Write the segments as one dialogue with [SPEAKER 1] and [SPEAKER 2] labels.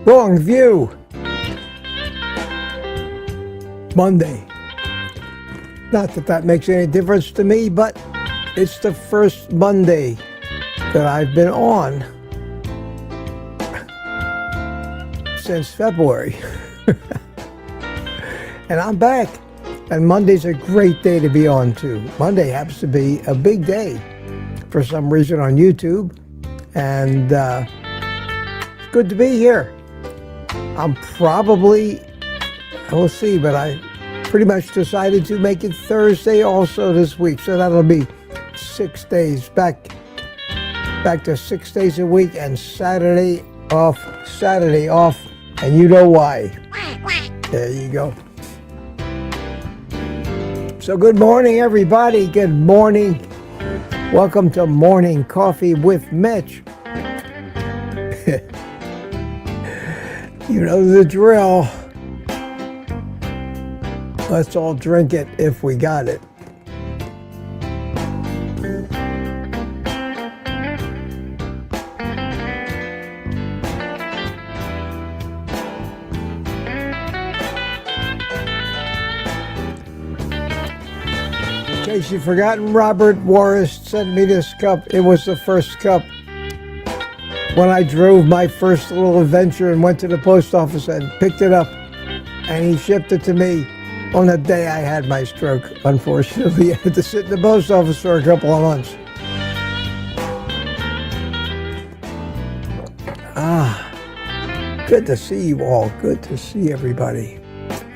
[SPEAKER 1] Wrong view. Monday. Not that that makes any difference to me, but it's the first Monday that I've been on since February. And I'm back. And Monday's a great day to be on too. Monday happens to be a big day for some reason on YouTube. And it's good to be here. I'm probably, we'll see, but I pretty much decided to make it Thursday also this week. So that'll be 6 days, back to 6 days a week, and Saturday off, and you know why. There you go. So good morning, everybody. Good morning. Welcome to Morning Coffee with Mitch. You know the drill. Let's all drink it if we got it. In case you've forgotten, Robert Warris sent me this cup. It was the first cup when I drove my first little adventure and went to the post office and picked it up, and he shipped it to me on the day I had my stroke. Unfortunately, I had to sit in the post office for a couple of months. Good to see you all. Good to see everybody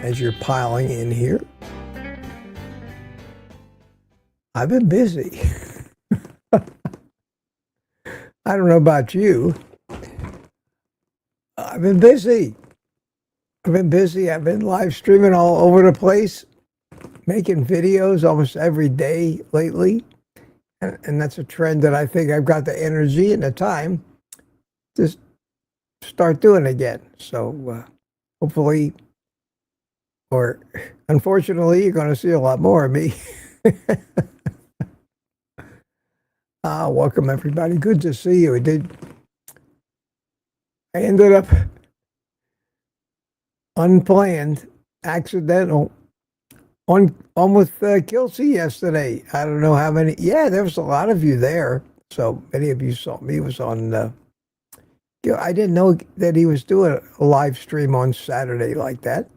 [SPEAKER 1] as you're piling in here. I've been busy. I don't know about you. I've been busy. I've been live streaming all over the place, making videos almost every day lately. And that's a trend that I think I've got the energy and the time to start doing again. So hopefully, or unfortunately, you're going to see a lot more of me. Welcome everybody. Good to see you. I ended up unplanned, accidental, on with Kelsey yesterday. I don't know how many. Yeah, there was a lot of you there. So many of you saw me. Was on. I didn't know that he was doing a live stream on Saturday like that.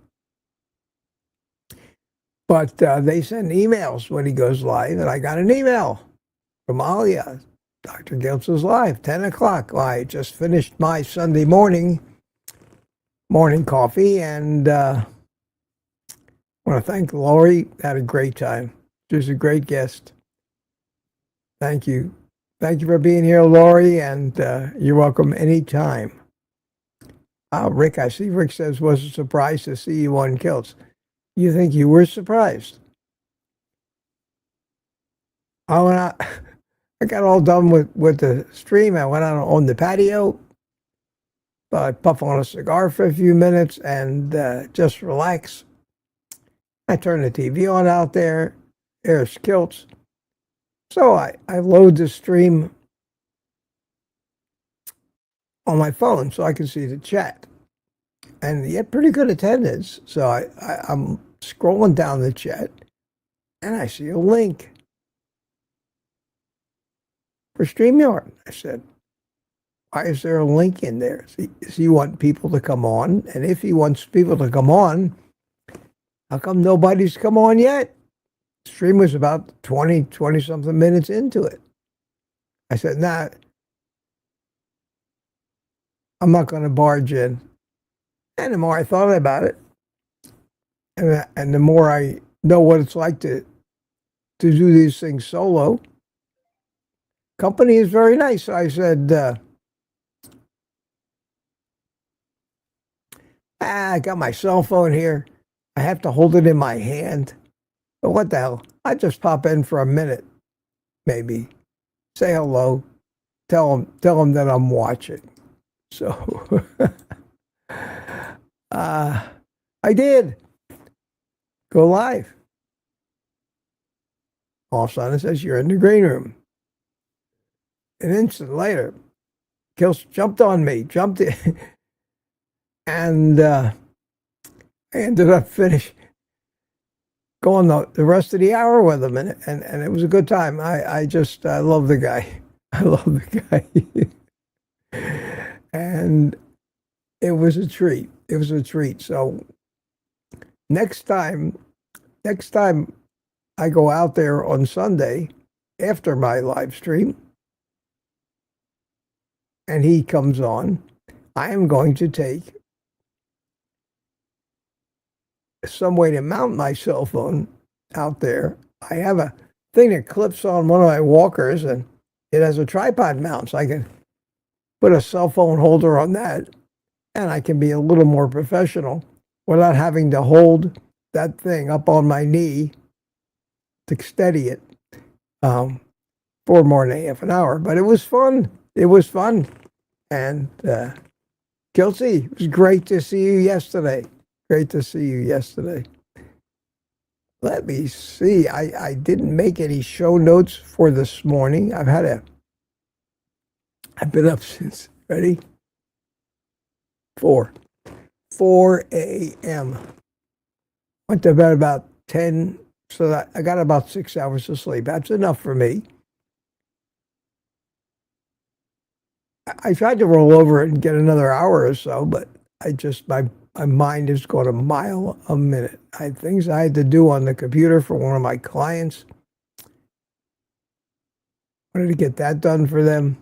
[SPEAKER 1] But they send emails when he goes live, and I got an email from Alia. Dr. Giltz is live, 10 o'clock. Well, I just finished my Sunday morning coffee, and I want to thank Lori. Had a great time. She was a great guest. Thank you. Thank you for being here, Lori, and you're welcome anytime. Rick, I see Rick says, was a surprise to see you on Kilts. You think you were surprised? I got all done with the stream. I went out on the patio. I puff on a cigar for a few minutes and just relax. I turn the TV on out there. There's Kilts. So I load the stream on my phone so I can see the chat. And you get pretty good attendance. So I'm scrolling down the chat and I see a link for StreamYard. I said, why is there a link in there? Does he want people to come on? And if he wants people to come on, how come nobody's come on yet? The stream was about 20 something minutes into it. I said, nah, I'm not going to barge in. And the more I thought about it, and the more I know what it's like to do these things solo, company is very nice. So I said, I got my cell phone here. I have to hold it in my hand. But what the hell? I just pop in for a minute, maybe. Say hello. Tell them that I'm watching. So I did go live. All of a sudden it says you're in the green room. An instant later, Kills jumped on me, jumped in. And I ended up going the rest of the hour with him, and it was a good time. I love the guy. I love the guy. And it was a treat. It was a treat. So next time I go out there on Sunday after my live stream and he comes on, I am going to take some way to mount my cell phone out there. I have a thing that clips on one of my walkers, and it has a tripod mount, so I can put a cell phone holder on that, and I can be a little more professional without having to hold that thing up on my knee to steady it for more than half an hour. But it was fun. It was fun. And Kelsey, it was great to see you yesterday. Great to see you yesterday. Let me see. I didn't make any show notes for this morning. I've been up since, ready? 4 a.m. Went to bed about 10, so that I got about 6 hours of sleep. That's enough for me. I tried to roll over and get another hour or so, but my mind is going a mile a minute. I had things I had to do on the computer for one of my clients. Wanted to get that done for them.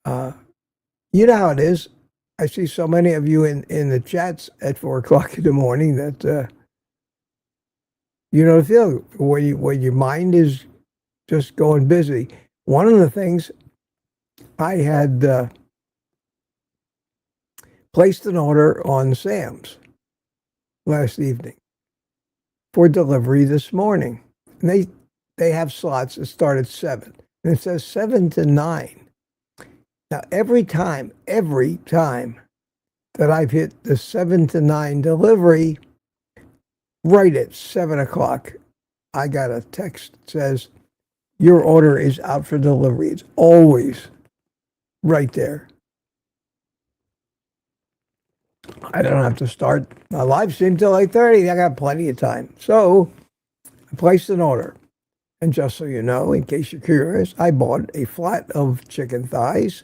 [SPEAKER 1] You know how it is. I see so many of you in the chats at 4 o'clock in the morning that you know the feeling when your mind is just going busy. One of the things I had placed an order on Sam's last evening for delivery this morning. And they have slots that start at 7. And it says 7 to 9. Now, every time that I've hit the 7 to 9 delivery, right at 7 o'clock, I got a text that says, your order is out for delivery. It's always right there. I don't have to start my live stream till 8:30. I got plenty of time. So I placed an order. And just so you know, in case you're curious, I bought a flat of chicken thighs.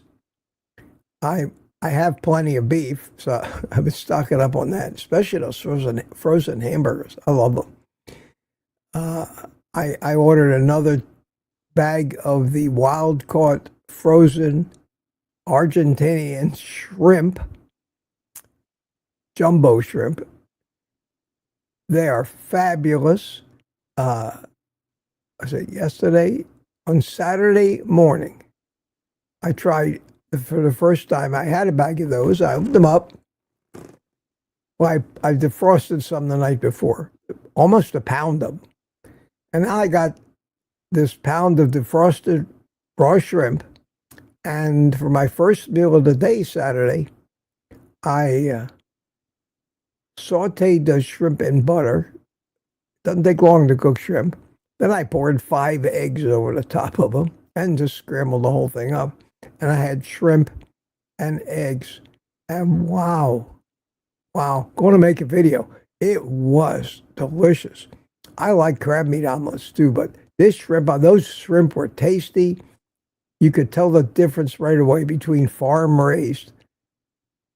[SPEAKER 1] I have plenty of beef, so I've been stocking up on that, especially those frozen hamburgers. I love them. I ordered another bag of the wild-caught frozen Argentinian shrimp, jumbo shrimp. They are fabulous. I said yesterday, on Saturday morning, I tried for the first time. I had a bag of those. I opened them up. Well, I defrosted some the night before, almost a pound of them. And now I got this pound of defrosted raw shrimp. And for my first meal of the day, Saturday, I sauteed the shrimp in butter. Doesn't take long to cook shrimp. Then I poured 5 eggs over the top of them and just scrambled the whole thing up. And I had shrimp and eggs. And wow, going to make a video. It was delicious. I like crab meat omelets too, but those shrimp were tasty. You could tell the difference right away between farm raised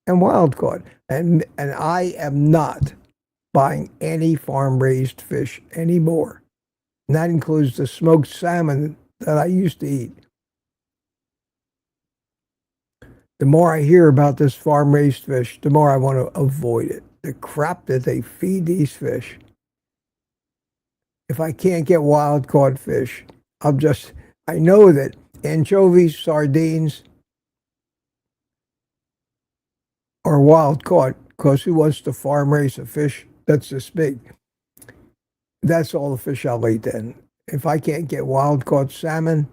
[SPEAKER 1] and wild caught. And I am not buying any farm raised fish anymore. And that includes the smoked salmon that I used to eat. The more I hear about this farm raised fish, the more I want to avoid it. The crap that they feed these fish. If I can't get wild caught fish, I know that anchovies, sardines are wild caught, because who wants to farm raise a fish that's this big? That's all the fish I'll eat then. If I can't get wild caught salmon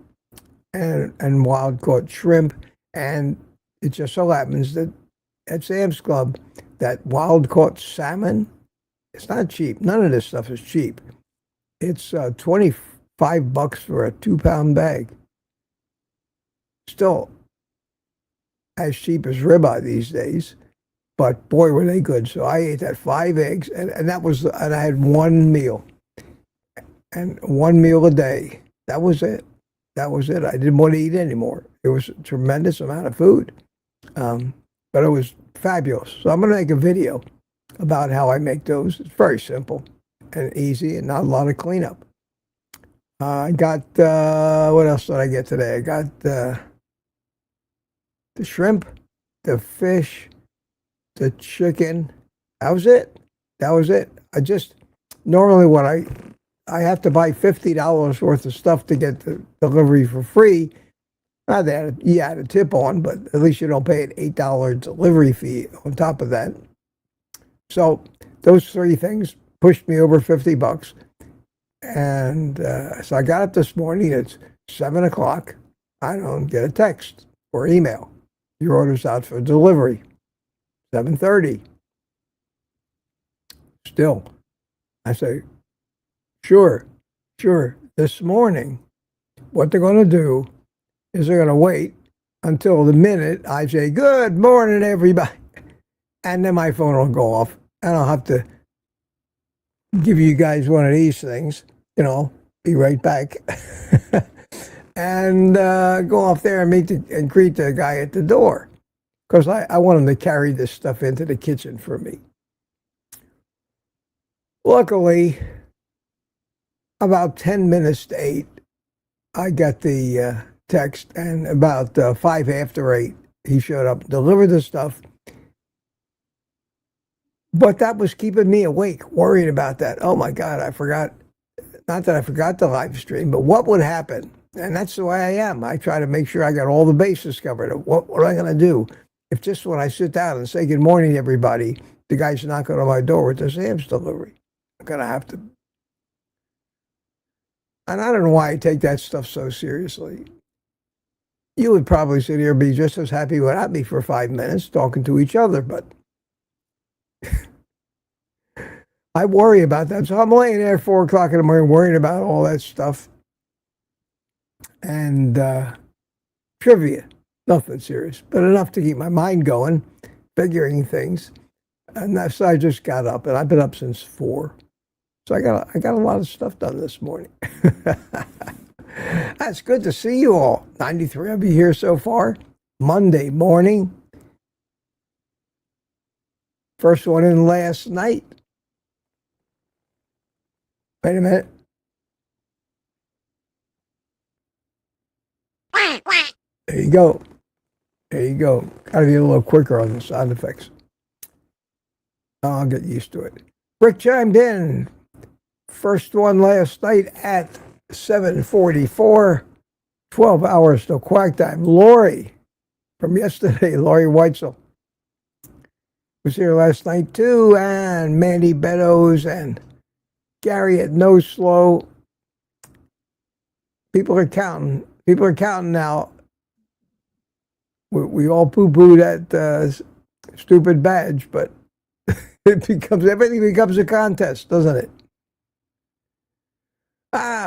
[SPEAKER 1] and wild caught shrimp, and it just so happens that at Sam's Club, that wild caught salmon, it's not cheap. None of this stuff is cheap. It's $25 for a 2-pound bag. Still as cheap as ribeye these days, But boy, were they good. So I ate that 5 eggs, and that was, and I had one meal, and one meal a day. That was it. That was it. I didn't want to eat anymore. It was a tremendous amount of food, but it was fabulous. So I'm going to make a video about how I make those. It's very simple and easy, and not a lot of cleanup. I got what else did I get today? I got the shrimp, the fish, the chicken. That was it. That was it. I just normally when I have to buy $50 worth of stuff to get the delivery for free. Not that you add a tip on, but at least you don't pay an $8 delivery fee on top of that. So those three things pushed me over $50. And so I got up this morning. It's 7 o'clock. I don't get a text or email. Your order's out for delivery. 7:30. Still, I say, sure. This morning, what they're going to do is they're going to wait until the minute I say, good morning, everybody. And then my phone will go off. And I'll have to give you guys one of these things, be right back. And go off there and greet the guy at the door. Because I want him to carry this stuff into the kitchen for me. Luckily, about 10 minutes to 8, I got the text, and about 5 after 8, he showed up, delivered the stuff. But that was keeping me awake, worrying about that. Oh my God, I forgot. Not that I forgot the live stream, but what would happen? And that's the way I am. I try to make sure I got all the bases covered. What am I going to do if just when I sit down and say good morning, everybody, the guy's knocking on my door with the Sam's delivery? I'm going to have to. And I don't know why I take that stuff so seriously. You would probably sit here and be just as happy without me for 5 minutes talking to each other, but I worry about that. So I'm laying there at 4 o'clock in the morning worrying about all that stuff. And trivia, nothing serious, but enough to keep my mind going, figuring things. And so I just got up, and I've been up since 4. So I got a lot of stuff done this morning. That's good to see you all. 93 of you here so far. Monday morning. First one in last night. Wait a minute. There you go. There you go. Gotta be a little quicker on the sound effects. I'll get used to it. Rick chimed in. First one last night at 7:44. 12 hours till quack time. Lori from yesterday, Lori Weitzel, was here last night too. And Mandy Beddoes and Gary at No Slow. People are counting. People are counting now. We all poo-poo that stupid badge, but everything becomes a contest, doesn't it?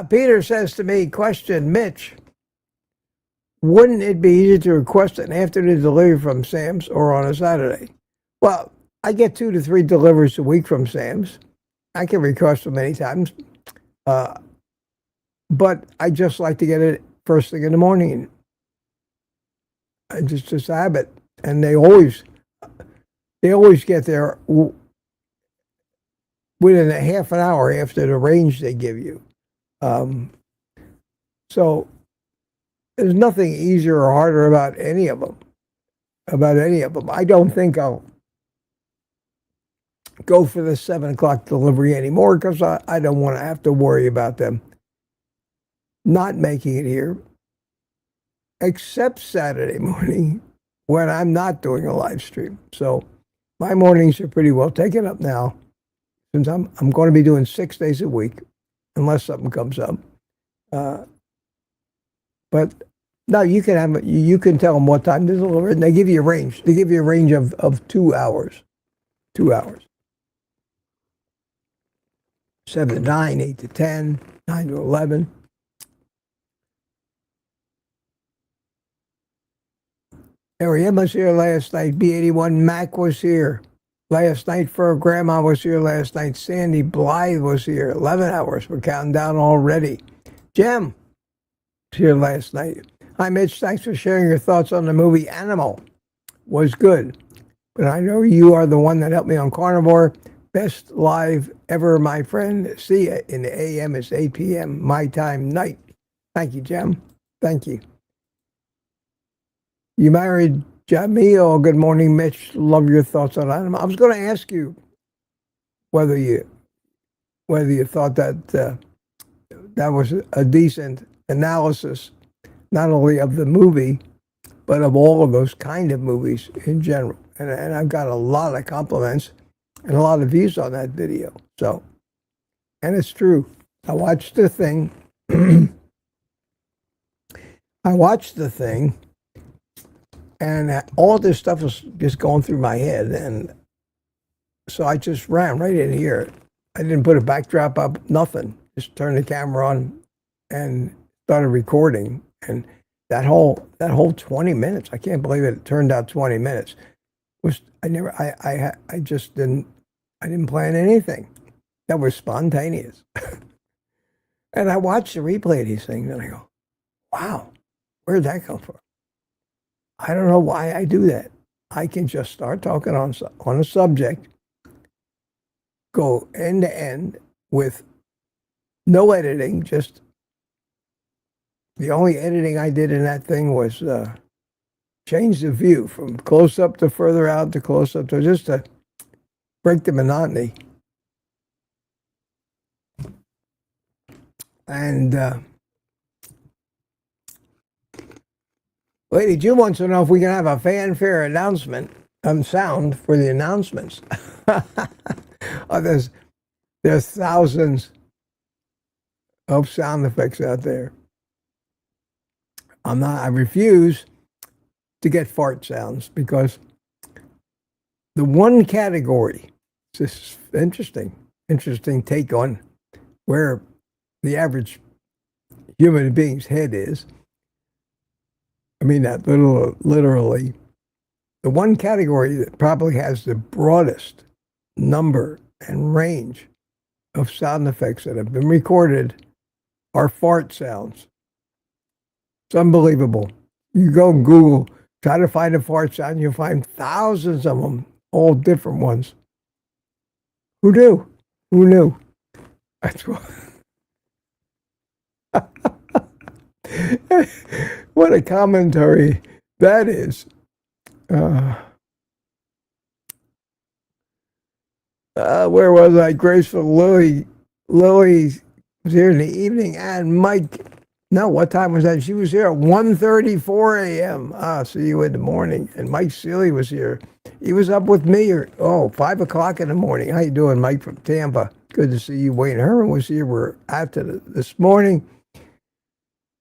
[SPEAKER 1] Peter says to me, question, Mitch, wouldn't it be easier to request an afternoon delivery from Sam's or on a Saturday? Well, I get 2 to 3 deliveries a week from Sam's. I can request them many times. But I just like to get it first thing in the morning. It's just a habit. And they always get there within a half an hour after the range they give you. So there's nothing easier or harder about any of them. I don't think I'll go for the 7 o'clock delivery anymore because I don't want to have to worry about them not making it here, except Saturday morning when I'm not doing a live stream. So my mornings are pretty well taken up now, since I'm going to be doing 6 days a week, unless something comes up. But no, you can tell them what time to deliver, and they give you a range. They give you a range of 2 hours. 2 hours. 7 to 9, 8 to 10, 9 to 11. Ariel was here last night. B81 Mac was here last night. Fur Grandma was here last night. Sandy Blythe was here. 11 hours. We're counting down already. Jem was here last night. Hi, Mitch. Thanks for sharing your thoughts on the movie Animal. Was good. But I know you are the one that helped me on Carnivore. Best live ever, my friend. See ya in the AM. It's 8 p.m. my time night. Thank you, Jem. Thank you. You married Jamil. Good morning, Mitch. Love your thoughts on Animal. I was going to ask you whether you thought that that was a decent analysis, not only of the movie, but of all of those kind of movies in general. And I've got a lot of compliments and a lot of views on that video. So, and it's true. I watched the thing. And all this stuff was just going through my head. And so I just ran right in here. I didn't put a backdrop up, nothing. Just turned the camera on and started recording. And that whole 20 minutes, I can't believe it turned out 20 minutes. I didn't plan anything. That was spontaneous. And I watched the replay of these things and I go, wow, where'd that come from? I don't know why I do that. I can just start talking on a subject, go end to end with no editing. Just the only editing I did in that thing was change the view from close up to further out to close up to just to break the monotony. And Lady June wants to know if we can have a fanfare announcement sound for the announcements. Oh, there's thousands of sound effects out there. I refuse to get fart sounds because the one category, this is interesting take on where the average human being's head is. I mean that literally. The one category that probably has the broadest number and range of sound effects that have been recorded are fart sounds. It's unbelievable. You go and Google, try to find a fart sound, you'll find thousands of them, all different ones. Who knew? Who knew? That's what. What a commentary that is. Where was I? Graceful Lily was here in the evening, and Mike. No, what time was that? She was here at 1:34 a.m. See you in the morning. And Mike Seeley was here. He was up with me 5 o'clock in the morning. How you doing, Mike from Tampa? Good to see you. Wayne Herman was here. We're after this morning.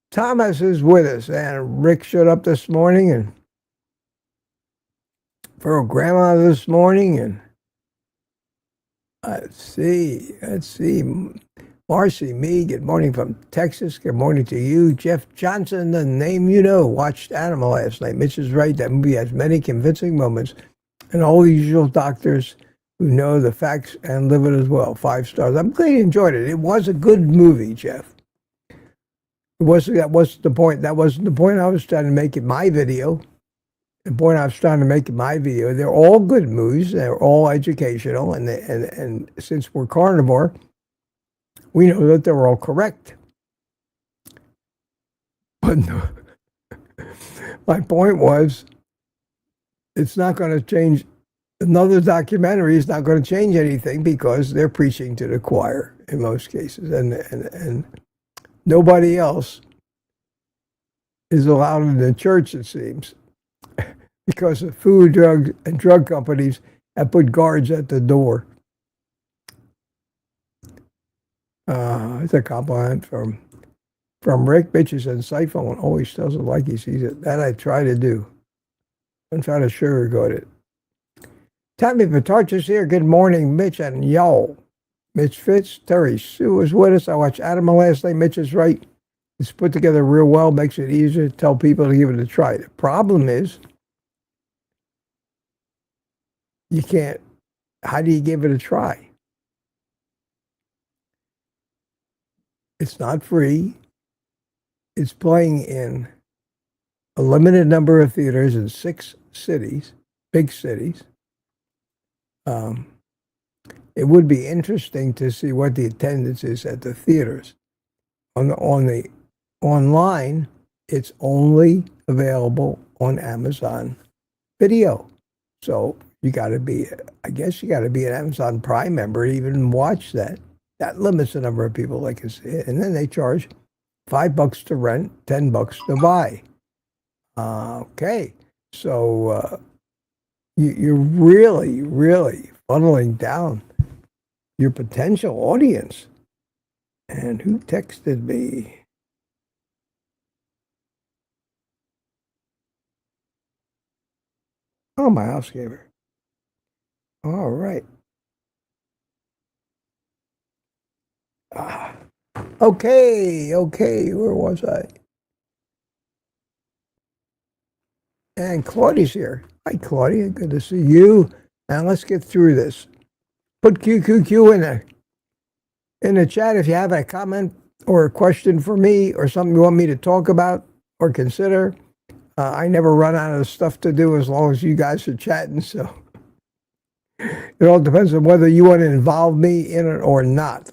[SPEAKER 1] Thomas is with us, and Rick showed up this morning, and for Grandma this morning, and let's see. Marcy, me, good morning from Texas. Good morning to you. Jeff Johnson, the name you know, watched Animal last night. Mitch is right. That movie has many convincing moments, and all the usual doctors who know the facts and live it as well. 5 stars. I'm glad you enjoyed it. It was a good movie, Jeff. That wasn't the point. That wasn't the point I was trying to make in my video. The point I was trying to make in my video, they're all good movies. They're all educational, and since we're carnivore, we know that they're all correct. But no, my point was, it's not going to change. Another documentary is not going to change anything because they're preaching to the choir in most cases, and nobody else is allowed in the church, it seems, because the food, drugs, and drug companies have put guards at the door. It's a compliment from Rick. Mitch is insightful and always tells it like he sees it. That I try to do. I'm trying to sugarcoat it. Tommy Patarch is here. Good morning, Mitch and y'all. Mitch Fitz, Terry Sue is with us. I watched Animal last night. Mitch is right. It's put together real well. Makes it easier to tell people to give it a try. The problem is, you can't, how do you give it a try? It's not free. It's playing in a limited number of theaters in 6 cities, big cities. It would be interesting to see what the attendance is at the theaters. On the online, it's only available on Amazon Video. So you got to be, I guess you got to be an Amazon Prime member to even watch that. That limits the number of people that can see it. And then they charge $5 to rent, $10 to buy. Okay, so you're really, really funneling down your potential audience. And who texted me? Oh, my house gamer. All right. Okay, where was I? And Claudia's here. Hi, Claudia. Good to see you. And let's get through this. Put QQQ in the chat if you have a comment or a question for me or something you want me to talk about or consider. I never run out of stuff to do as long as you guys are chatting. So it all depends on whether you want to involve me in it or not.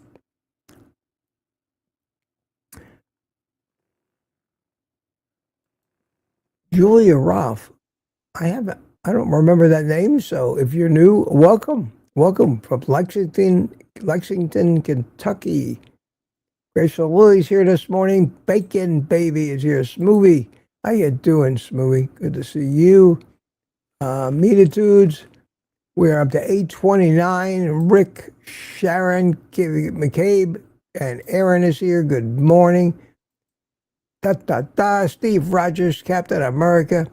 [SPEAKER 1] Julia Roth. I don't remember that name, so if you're new, welcome. Welcome from Lexington, Kentucky. Rachel Lily's here this morning. Bacon Baby is here. Smoothie. How you doing, Smoothie? Good to see you. Meatitudes. We're up to 829. Rick, Sharon, McCabe, and Aaron is here. Good morning. Steve Rogers, Captain America.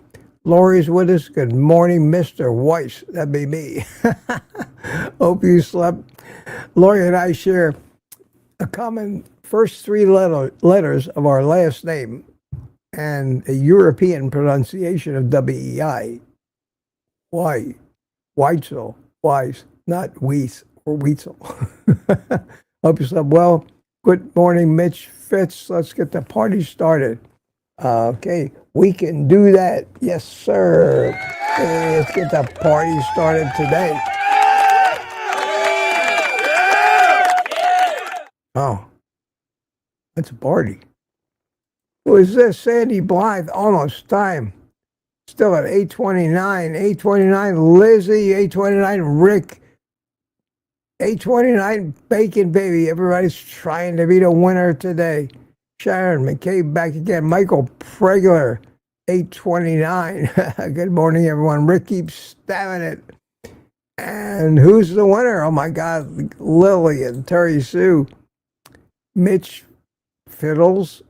[SPEAKER 1] Lori's with us. Good morning, Mr. Weiss. That'd be me. Hope you slept. Lori and I share a common first 3 letters of our last name and a European pronunciation of WEI. Why? Weitzel. Weiss, not Weiss or Weitzel. Hope you slept well. Good morning, Mitch Fitz. Let's get the party started. Okay, we can do that. Yes, sir. Okay, let's get the party started today. Oh, that's a party. Who is this? Sandy Blythe. Almost time. Still at 829. 829, Lizzie. 829, Rick. 829, Bacon Baby. Everybody's trying to be the winner today. Sharon McCabe back again. Michael Pregler, 829. Good morning, everyone. Rick keeps stabbing it. And who's the winner? Oh, my God. Lily and Terry Sue. Mitch Fiddles.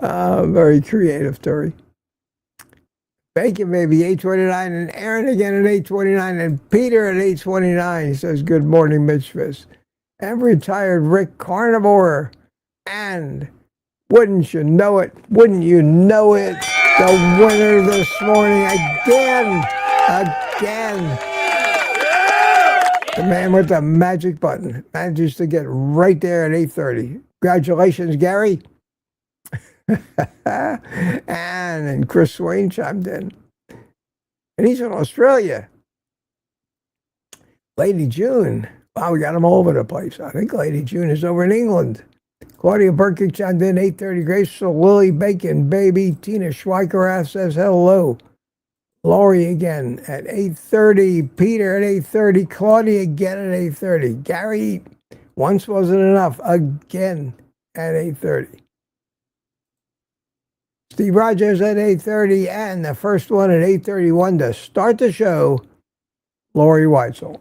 [SPEAKER 1] Very creative, Terry. Bacon Baby, 829, and Aaron again at 829, and Peter at 829. He says, good morning, Mitch Fist. And retired Rick Carnivore. And wouldn't you know it, the winner this morning again. The man with the magic button manages to get right there at 8:30. Congratulations, Gary. and Chris Swain chimed in. And he's in Australia. Lady June. Wow, we got them all over the place. I think Lady June is over in England. Claudia Burkick chimed in, 8:30. Grace Lily, Bacon Baby. Tina Schweikerath says hello. Laurie again at 8:30. Peter at 8:30. Claudia again at 8:30. Gary, once wasn't enough, again at 8:30. Steve Rogers at 8:30, and the first one at 8:31 to start the show, Lori Weitzel.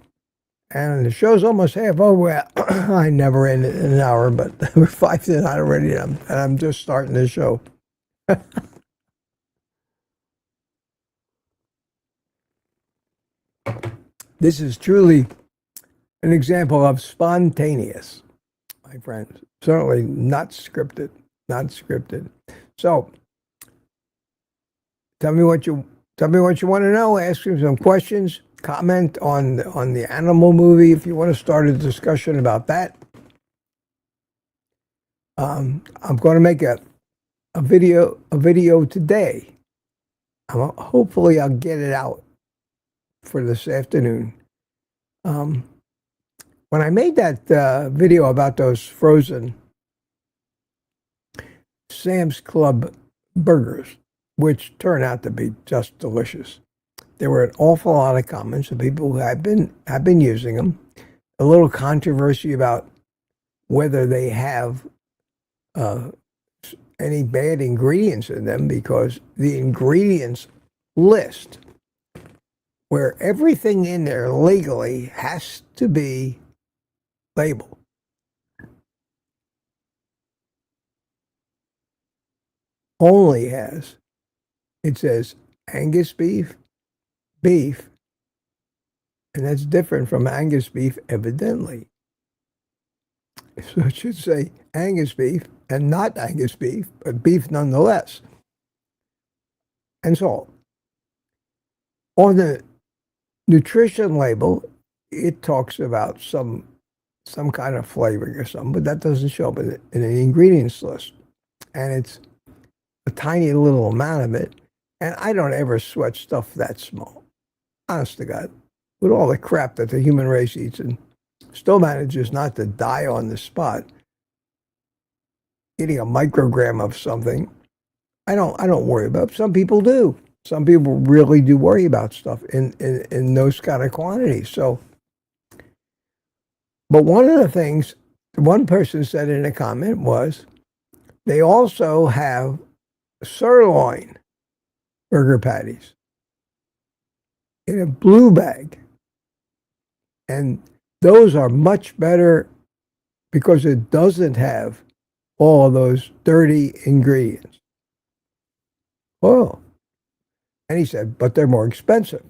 [SPEAKER 1] And the show's almost half over. I never end it in an hour, but we're 5 to 9 already, and I'm just starting the show. This is truly an example of spontaneous, my friends. Certainly not scripted, So, tell me what you Tell me what you want to know. Ask me some questions. Comment on the animal movie if you want to start a discussion about that. I'm going to make a video today. Hopefully, I'll get it out for this afternoon. When I made that video about those frozen Sam's Club burgers, which turned out to be just delicious, there were an awful lot of comments of people who have been using them. A little controversy about whether they have any bad ingredients in them, because the ingredients list, where everything in there legally has to be labeled, only has, it says Angus beef, beef, and that's different from Angus beef, evidently. So it should say Angus beef and not Angus beef, but beef nonetheless. And so, on the nutrition label, it talks about some kind of flavoring or something, but that doesn't show up in the ingredients list. And it's a tiny little amount of it. And I don't ever sweat stuff that small. Honest to God. With all the crap that the human race eats and still manages not to die on the spot, eating a microgram of something, I don't worry about. Some people do. Some people really do worry about stuff in those kind of quantities. So, but one of the things one person said in a comment was, they also have sirloin burger patties in a blue bag. And those are much better because it doesn't have all of those dirty ingredients. Oh. And he said, but they're more expensive.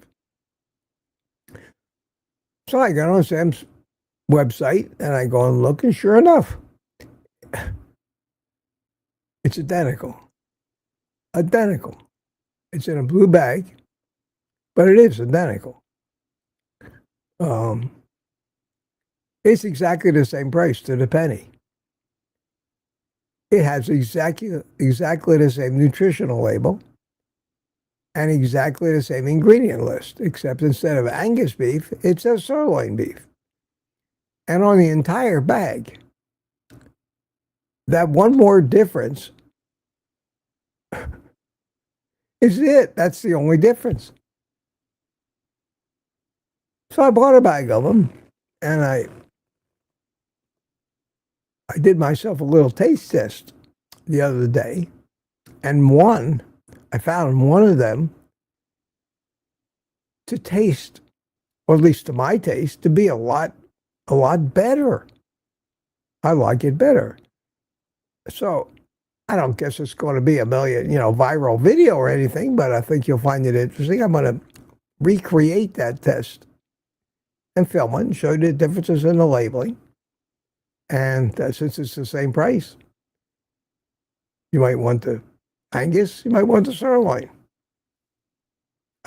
[SPEAKER 1] So I got on Sam's website and I go and look, and sure enough, it's identical. Identical. It's in a blue bag, but it is identical. It's exactly the same price to the penny. It has exactly the same nutritional label and exactly the same ingredient list, except instead of Angus beef, it says sirloin beef. And on the entire bag, that one more difference is it. That's the only difference. So I bought a bag of them, and I did myself a little taste test the other day, and I found one of them to taste, or at least to my taste, to be a lot better. I like it better. So I don't guess it's going to be a million, viral video or anything, but I think you'll find it interesting. I'm going to recreate that test and film it and show you the differences in the labeling. And since it's the same price, you might want the Angus, you might want the sirloin.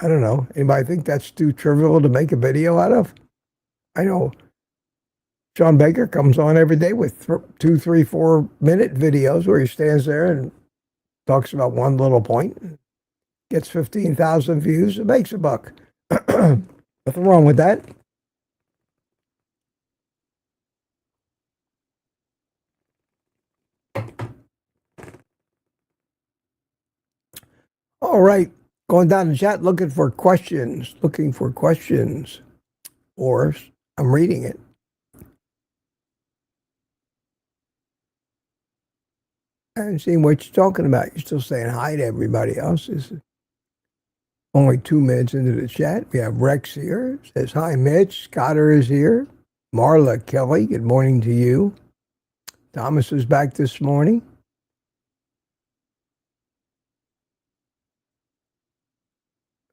[SPEAKER 1] I don't know. Anybody think that's too trivial to make a video out of? I know Sean Baker comes on every day with 2, 3, 4-minute videos where he stands there and talks about one little point, gets 15,000 views, and makes $1. Nothing wrong with that. All right, going down the chat, looking for questions, or I'm reading it. And seeing what you're talking about. You're still saying hi to everybody else. This is only 2 minutes into the chat. We have Rex here. Says, hi, Mitch. Scotter is here. Marla Kelly, good morning to you. Thomas is back this morning.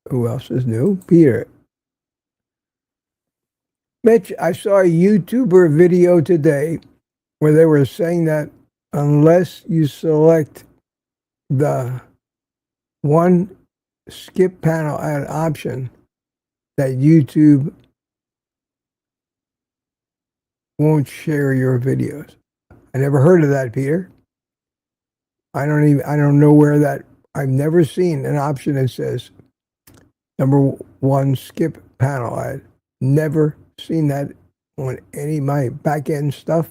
[SPEAKER 1] Who else is new? Peter. Mitch, I saw a YouTuber video today where they were saying that unless you select the 1 skip panel ad option that YouTube won't share your videos. I never heard of that, Peter. I don't know where that, I've never seen an option that says number one, skip panel ad. Never seen that on any of my back-end stuff.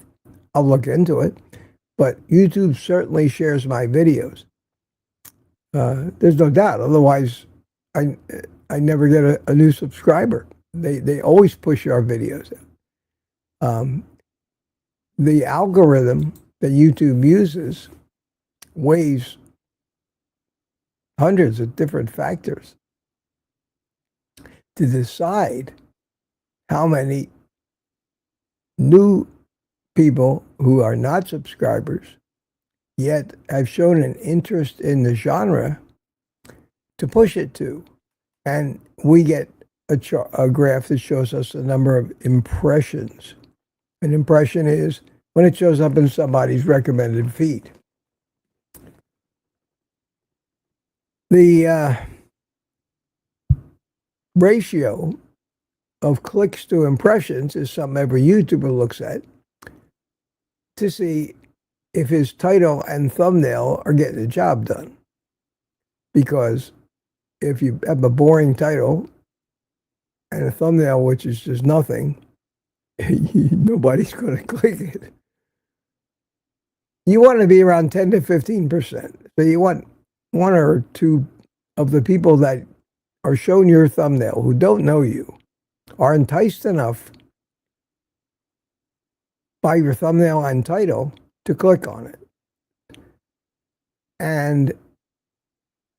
[SPEAKER 1] I'll look into it. But YouTube certainly shares my videos. There's no doubt. Otherwise, I never get a new subscriber. They always push our videos. The algorithm that YouTube uses weighs hundreds of different factors to decide how many new people who are not subscribers yet have shown an interest in the genre to push it to. And we get a graph that shows us the number of impressions. An impression is when it shows up in somebody's recommended feed. The ratio of clicks to impressions is something every YouTuber looks at to see if his title and thumbnail are getting the job done. Because if you have a boring title and a thumbnail which is just nothing, nobody's going to click it. You want to be around 10 to 15%. So you want one or two of the people that are shown your thumbnail who don't know you are enticed enough by your thumbnail and title to click on it. And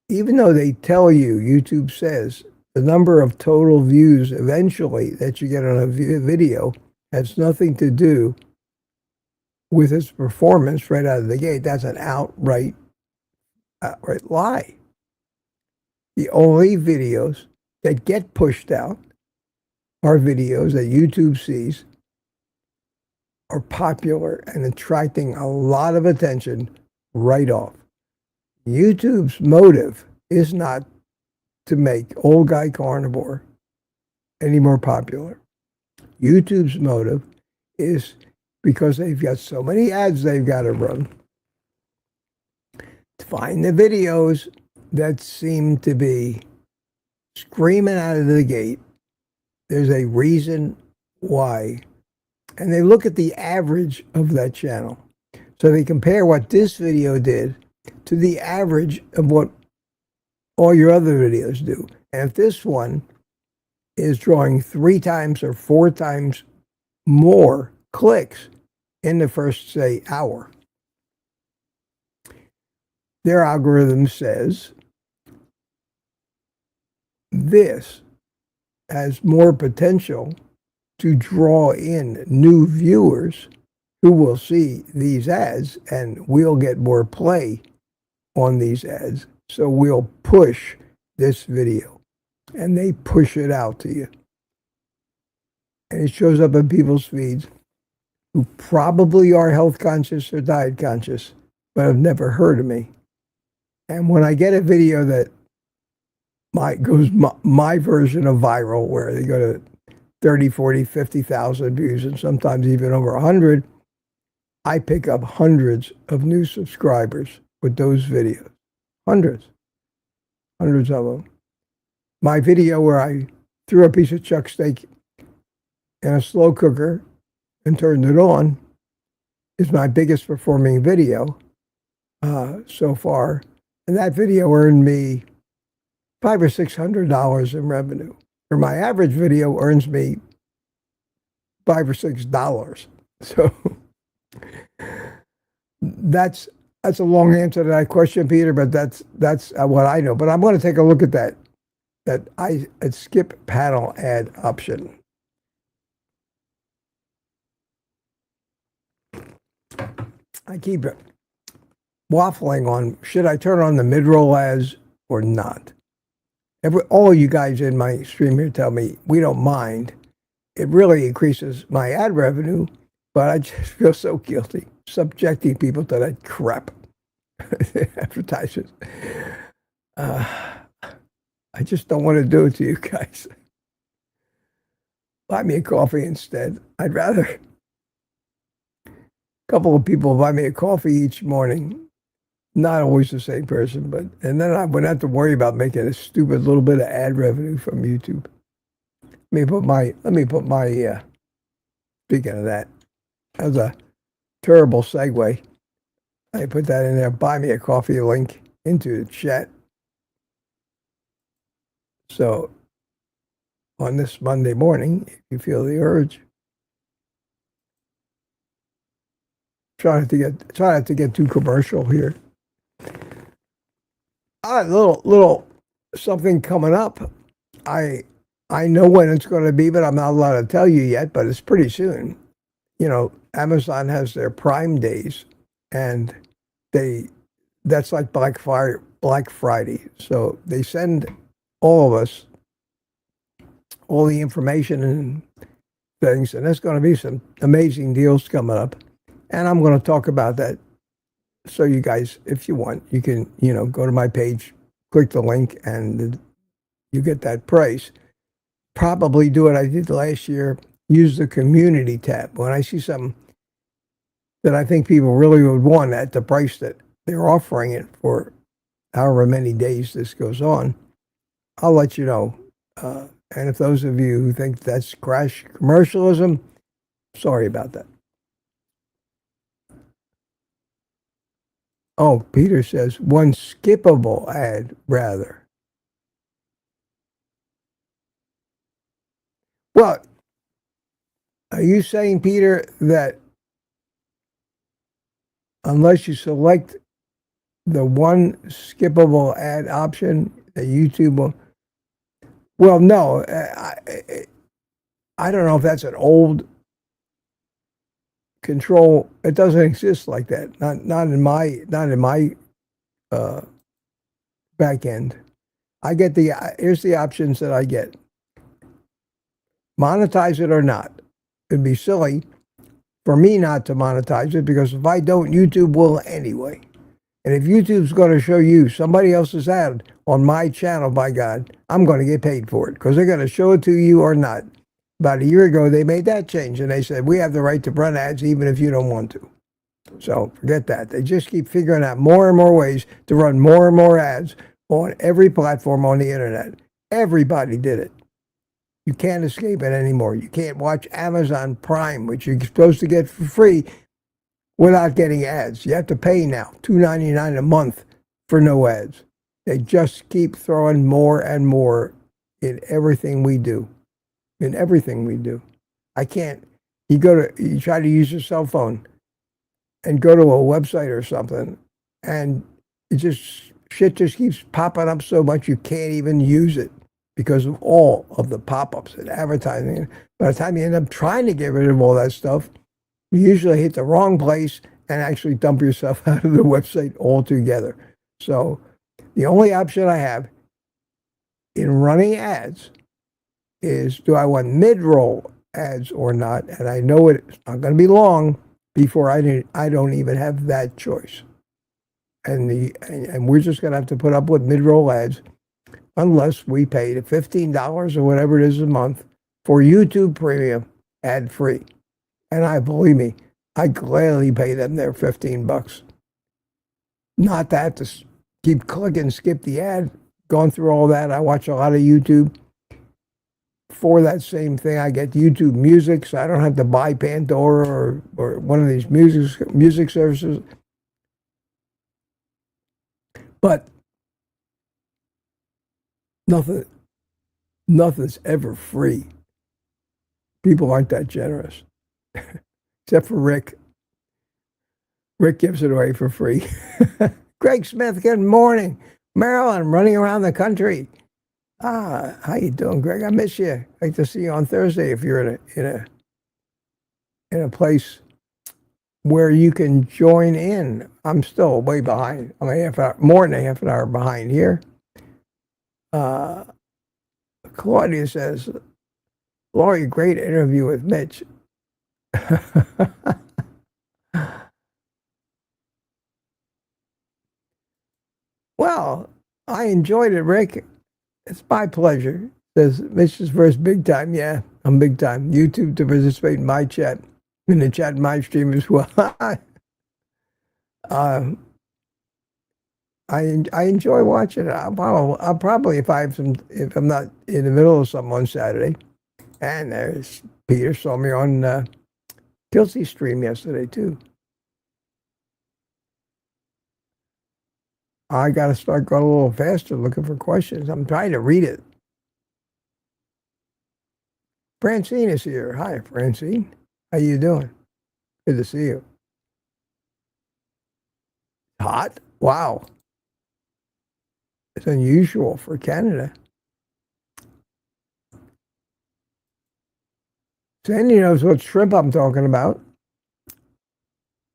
[SPEAKER 1] even though they tell you, YouTube says, the number of total views eventually that you get on a video has nothing to do with its performance right out of the gate. That's an outright lie. The only videos that get pushed out are videos that YouTube sees are popular and attracting a lot of attention right off. YouTube's motive is not to make Old Guy Carnivore any more popular. YouTube's motive is because they've got so many ads they've got to run to find the videos that seem to be screaming out of the gate. There's a reason why. And they look at the average of that channel. So they compare what this video did to the average of what all your other videos do. And if this one is drawing 3 times or 4 times more clicks in the first, say, hour, their algorithm says this has more potential to draw in new viewers who will see these ads, and we'll get more play on these ads. So we'll push this video, and they push it out to you. And it shows up in people's feeds who probably are health conscious or diet conscious, but have never heard of me. And when I get a video that goes my version of viral, where they go to 30, 40, 50,000 views, and sometimes even over 100, I pick up hundreds of new subscribers with those videos. Hundreds of them. My video where I threw a piece of chuck steak in a slow cooker and turned it on is my biggest performing video so far. And that video earned me $500 or $600 in revenue. Or my average video earns me $5 or $6. So that's a long answer to that question, Peter, but that's what I know. But I'm going to take a look at that skip panel ad option. I keep waffling on, should I turn on the mid-roll ads or not? All you guys in my stream here tell me, we don't mind. It really increases my ad revenue, but I just feel so guilty subjecting people to that crap. Advertisers. I just don't want to do it to you guys. Buy me a coffee instead. I'd rather a couple of people buy me a coffee each morning. Not always the same person, but and then I wouldn't have to worry about making a stupid little bit of ad revenue from YouTube. Let me put my speaking of that, that was a terrible segue. I put that in there. Buy me a coffee link into the chat. So on this Monday morning, if you feel the urge, try not to get too commercial here. Little something coming up. I know when it's going to be, but I'm not allowed to tell you yet. But it's pretty soon. You know, Amazon has their Prime days, and that's like Black Friday. So they send all of us all the information and things, and there's going to be some amazing deals coming up, and I'm going to talk about that. So you guys, if you want, you can, go to my page, click the link, and you get that price. Probably do what I did last year, use the community tab. When I see something that I think people really would want at the price that they're offering it for however many days this goes on, I'll let you know. And if those of you who think that's crash commercialism, sorry about that. Oh, Peter says, one skippable ad, rather. Well, are you saying, Peter, that unless you select the one skippable ad option, that YouTube will... Well, no, I don't know if that's an old control. It doesn't exist like that. Not in my back end. I get here's the options that I get. Monetize it or not. It'd be silly for me not to monetize it, because if I don't, YouTube will anyway. And if YouTube's going to show you somebody else's ad on my channel, by God, I'm going to get paid for it, because they're going to show it to you or not. About a year ago, they made that change, and they said, we have the right to run ads even if you don't want to. So forget that. They just keep figuring out more and more ways to run more and more ads on every platform on the internet. Everybody did it. You can't escape it anymore. You can't watch Amazon Prime, which you're supposed to get for free, without getting ads. You have to pay now, $2.99 a month for no ads. They just keep throwing more and more in everything we do. In everything we do. I can't. You try to use your cell phone and go to a website or something, and shit just keeps popping up so much you can't even use it because of all of the pop-ups and advertising. By the time you end up trying to get rid of all that stuff, you usually hit the wrong place and actually dump yourself out of the website altogether. So the only option I have in running ads is, do I want mid-roll ads or not? And I know it's not going to be long before I don't even have that choice. And we're just going to have to put up with mid-roll ads unless we pay the $15 or whatever it is a month for YouTube Premium ad-free. And believe me, I gladly pay them their $15. Not that to keep clicking, skip the ad, going through all that. I watch a lot of YouTube. For that same thing, I get YouTube Music, so I don't have to buy Pandora or one of these music services. But nothing's ever free. People aren't that generous. Except for Rick. Rick gives it away for free. Greg Smith, good morning. Marilyn, running around the country. How you doing, Greg? I miss you. I'd like to see you on Thursday if you're in a place where you can join in. I'm still way behind. I'm more than a half an hour behind here. Claudia says, Laurie, great interview with Mitch. Well, I enjoyed it, Rick. It's my pleasure. Says Mitch's first big time. Yeah, I'm big time. YouTube to participate in my chat, in the chat in my stream as well. uh, I enjoy watching it. I'll probably if I'm not in the middle of something on Saturday. And there's Peter saw me on Guilty stream yesterday too. I got to start going a little faster looking for questions. I'm trying to read it. Francine is here. Hi, Francine. How you doing? Good to see you. Hot? Wow. It's unusual for Canada. Sandy knows what shrimp I'm talking about.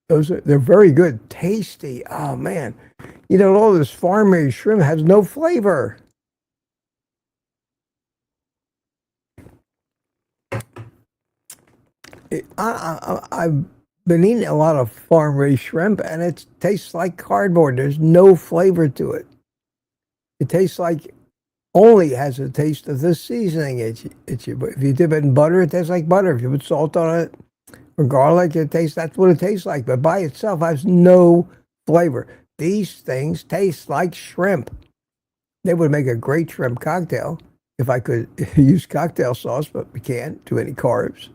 [SPEAKER 1] They're very good, tasty. Oh man, you know all this farm-raised shrimp has no flavor. I've been eating a lot of farm-raised shrimp, and it tastes like cardboard. There's no flavor to it. It tastes like only has a taste of the seasoning. If you dip it in butter, it tastes like butter. If you put salt on it or garlic, that's what it tastes like. But by itself, has no flavor. These things taste like shrimp. They would make a great shrimp cocktail if I could use cocktail sauce, but we can't. Too many carbs.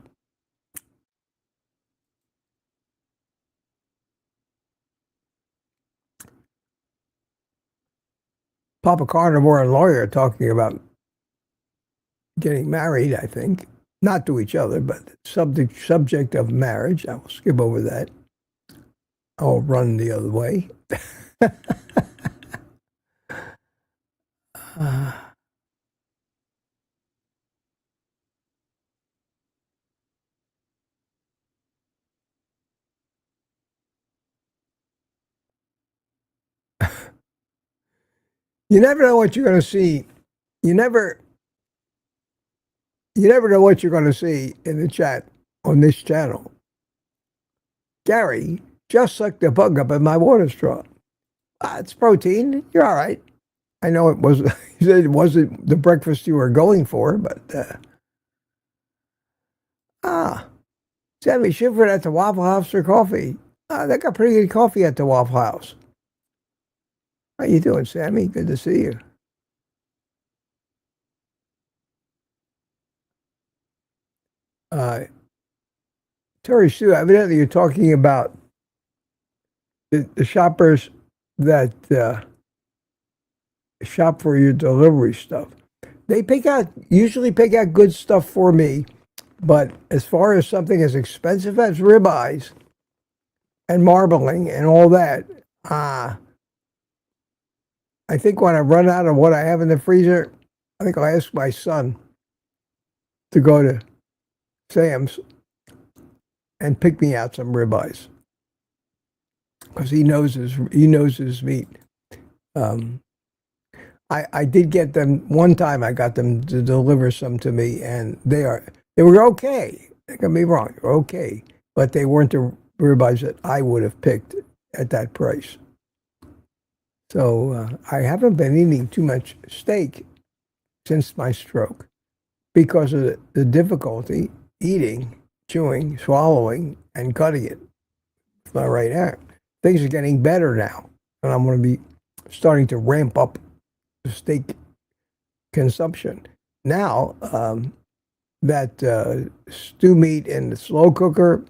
[SPEAKER 1] Papa Carnivore and Lawyer are talking about getting married, I think. Not to each other, but subject of marriage. I will skip over that. I'll run the other way. You never know what you're going to see. You never know what you're going to see in the chat on this channel. Gary just sucked a bug up in my water straw. It's protein. You're all right. I know it was. You said it wasn't the breakfast you were going for, but Sammy Schiffer at the Waffle House for coffee. They got pretty good coffee at the Waffle House. How you doing, Sammy? Good to see you. Terry Sue, evidently you're talking about the shoppers that shop for your delivery stuff. They usually pick out good stuff for me, but as far as something as expensive as ribeyes and marbling and all that, I think when I run out of what I have in the freezer, I think I'll ask my son to go to Sam's and pick me out some ribeyes because he knows his meat. I did get them one time. I got them to deliver some to me, and they were okay. Don't get me wrong, they're okay, but they weren't the ribeyes that I would have picked at that price. So I haven't been eating too much steak since my stroke because of the difficulty eating, chewing, swallowing, and cutting it. It's my right hand. Things are getting better now, and I'm going to be starting to ramp up the steak consumption. Now that stew meat in the slow cooker,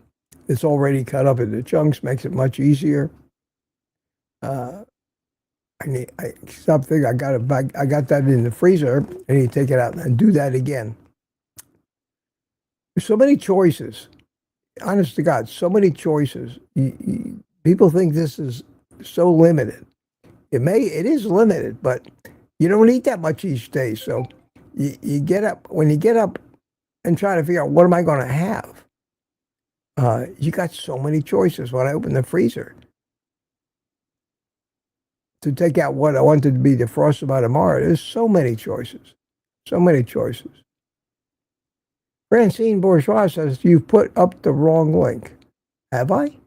[SPEAKER 1] it's already cut up into chunks, makes it much easier. I stop thinking I got that in the freezer. I need to take it out and do that again. There's so many choices. Honest to God, so many choices. People think this is so limited. It is limited, but you don't eat that much each day. So you get up and try to figure out what am I going to have. You got so many choices when I open the freezer to take out what I wanted to be defrosted by tomorrow. There's so many choices. So many choices. Francine Bourgeois says, you've put up the wrong link. Have I?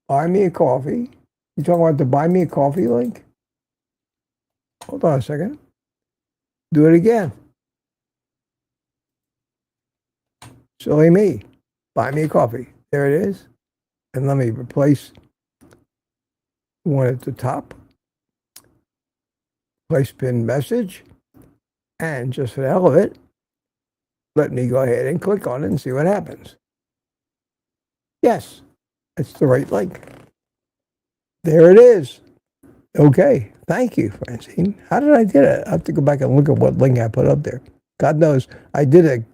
[SPEAKER 1] Buy me a coffee. You talking about the buy me a coffee link? Hold on a second. Do it again. Silly me. Buy me a coffee. There it is. And let me replace one at the top. Place pinned message. And just for the hell of it, let me go ahead and click on it and see what happens. Yes, it's the right link. There it is. Okay, thank you, Francine. How did I do it? I have to go back and look at what link I put up there. God knows I did a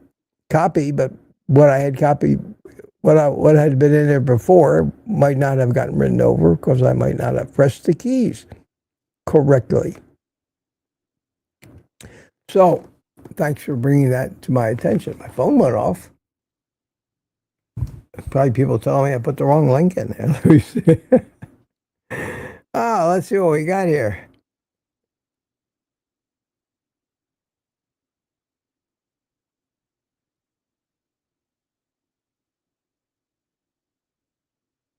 [SPEAKER 1] copy, but what I had copied, what had been in there before might not have gotten written over because I might not have pressed the keys correctly. So, thanks for bringing that to my attention. My phone went off. Probably people telling me I put the wrong link in there. Let me see. Let's see what we got here.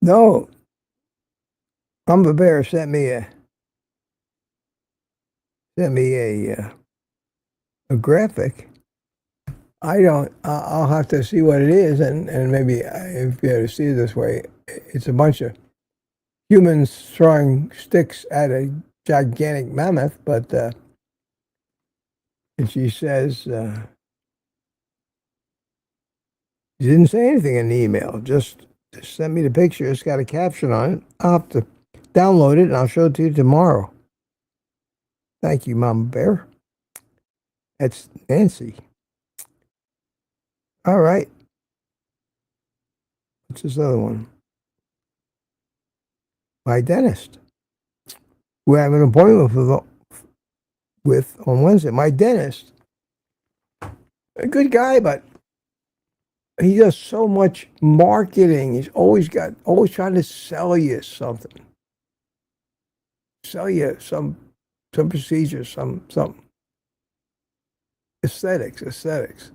[SPEAKER 1] No, Mama Bear sent me a graphic. I don't. I'll have to see what it is, and maybe if you have to see it this way, it's a bunch of humans throwing sticks at a gigantic mammoth. But and she says she didn't say anything in the email. Just sent me the picture. It's got a caption on it. I'll have to download it, and I'll show it to you tomorrow. Thank you, Mama Bear. That's Nancy. All right. What's this other one? My dentist. We have an appointment with on Wednesday. My dentist. A good guy, but he does so much marketing. He's always trying to sell you something. Sell you some procedure, some aesthetics.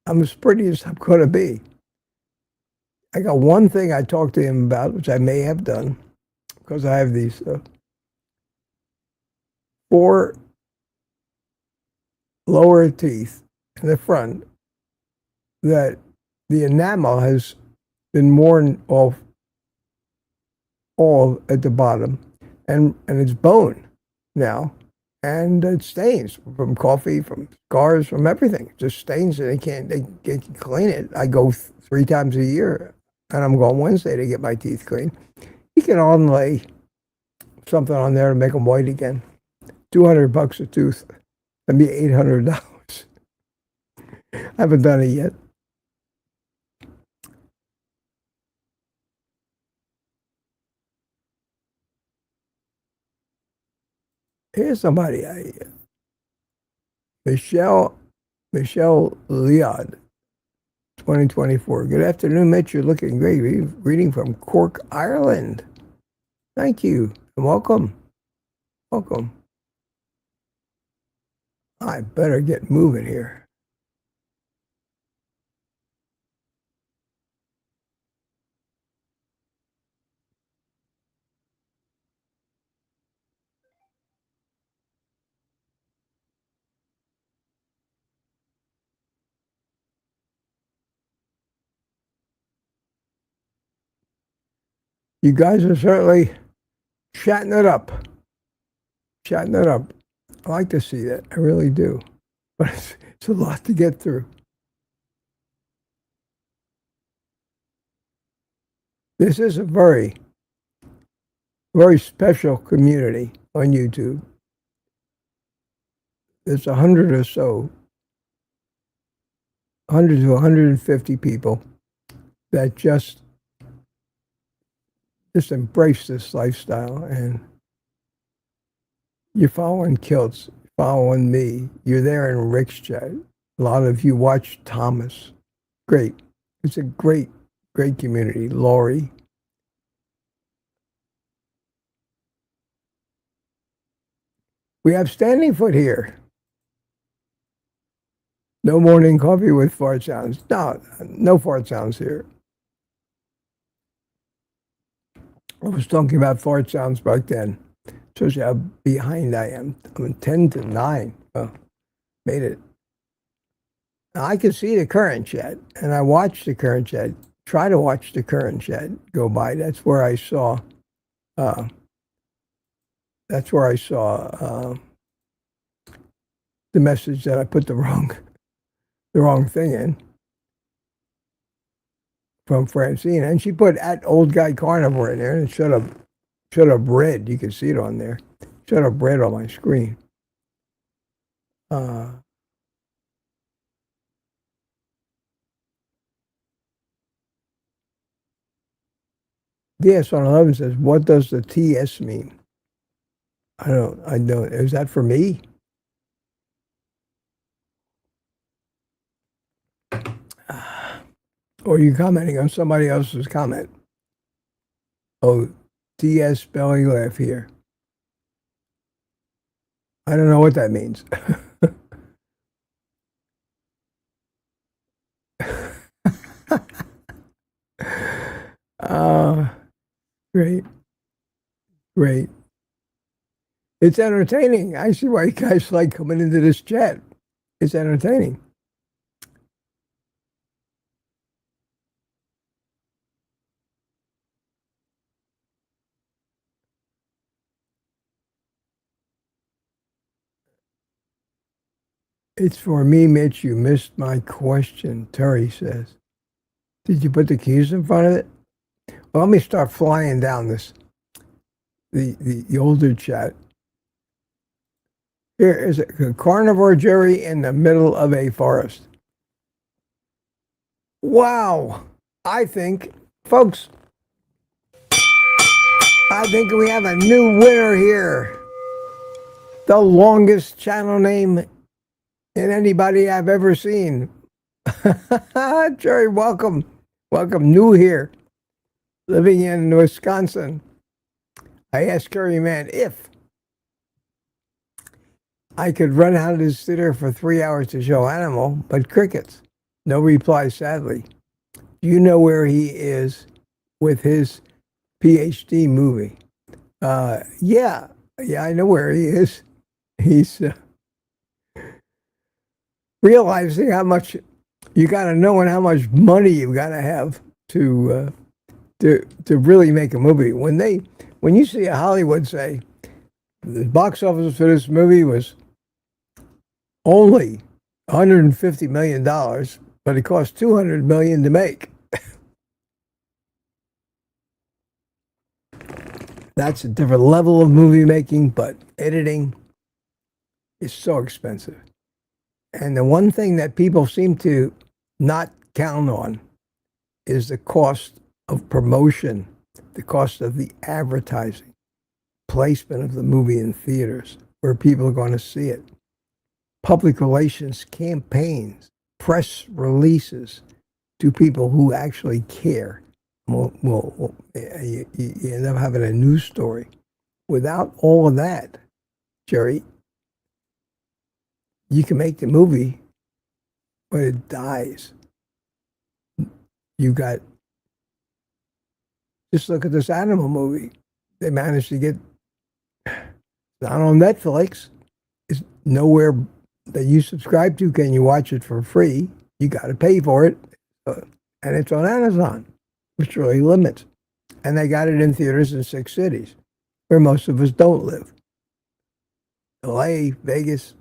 [SPEAKER 1] I'm as pretty as I'm going to be. I got one thing I talked to him about, which I may have done, because I have these 4 lower teeth in the front that the enamel has been worn off all at the bottom, and it's bone now. And it stains from coffee, from scars, from everything. It just stains, and they can't clean it. I go 3 times a year, and I'm going Wednesday to get my teeth cleaned. You can onlay something on there to make them white again. $200 a tooth. That'd be $800. I haven't done it yet. Here's somebody, Michelle Leod, 2024. Good afternoon, Mitch. You're looking great. Reading from Cork, Ireland. Thank you, and welcome. Welcome. I better get moving here. You guys are certainly chatting it up. Chatting it up. I like to see that. I really do. But it's a lot to get through. This is a very, very special community on YouTube. There's 100 or so, 100 to 150 people that just embrace this lifestyle, and you're following Kilts, following me. You're there in Rick's chat. A lot of you watch Thomas. Great. It's a great community. Lori. We have Standing Foot here. No morning coffee with fart sounds. No fart sounds here. I was talking about fart sounds back then. Shows you how behind I am. I'm 10 to 9. Oh, made it. Now, I can see the current chat, and I watch the current chat. Try to watch the current chat go by. That's where I saw. That's where I saw the message that I put the wrong thing in from Francine, and she put at OldGuyCarnivore in there, and it should have read. You can see it on there. Should have read on my screen. DS on 11 says, "What does the TS mean?" I don't. Is that for me? Or are you commenting on somebody else's comment? Oh, DS belly laugh here. I don't know what that means. Great. Great. It's entertaining. I see why you guys like coming into this chat. It's entertaining. It's for me, Mitch. You missed my question, Terry says. Did you put the keys in front of it? Well, let me start flying down the older chat. Here is a carnivore Jerry in the middle of a forest. Wow. I think, folks, I think we have a new winner here. The longest channel name in anybody I've ever seen. Jerry, welcome. Welcome, new here. Living in Wisconsin. I asked Curry Man if I could run out of this theater for 3 hours to show Animal, but crickets. No reply, sadly. Do you know where he is with his PhD movie? Yeah, I know where he is. He's realizing how much you got to know and how much money you got to have to really make a movie. When you see a Hollywood say the box office for this movie was only $150 million, but it cost $200 million to make. That's a different level of movie making, but editing is so expensive. And the one thing that people seem to not count on is the cost of promotion, the cost of the advertising, placement of the movie in theaters where people are going to see it, public relations campaigns, press releases to people who actually care. Well, you end up having a news story. Without all of that, Jerry, you can make the movie, but it dies. Just look at this Animal movie. They managed to get, not on Netflix. It's nowhere that you subscribe to. Can you watch it for free? You got to pay for it. And it's on Amazon, which really limits. And they got it in theaters in 6 cities where most of us don't live. LA, Vegas,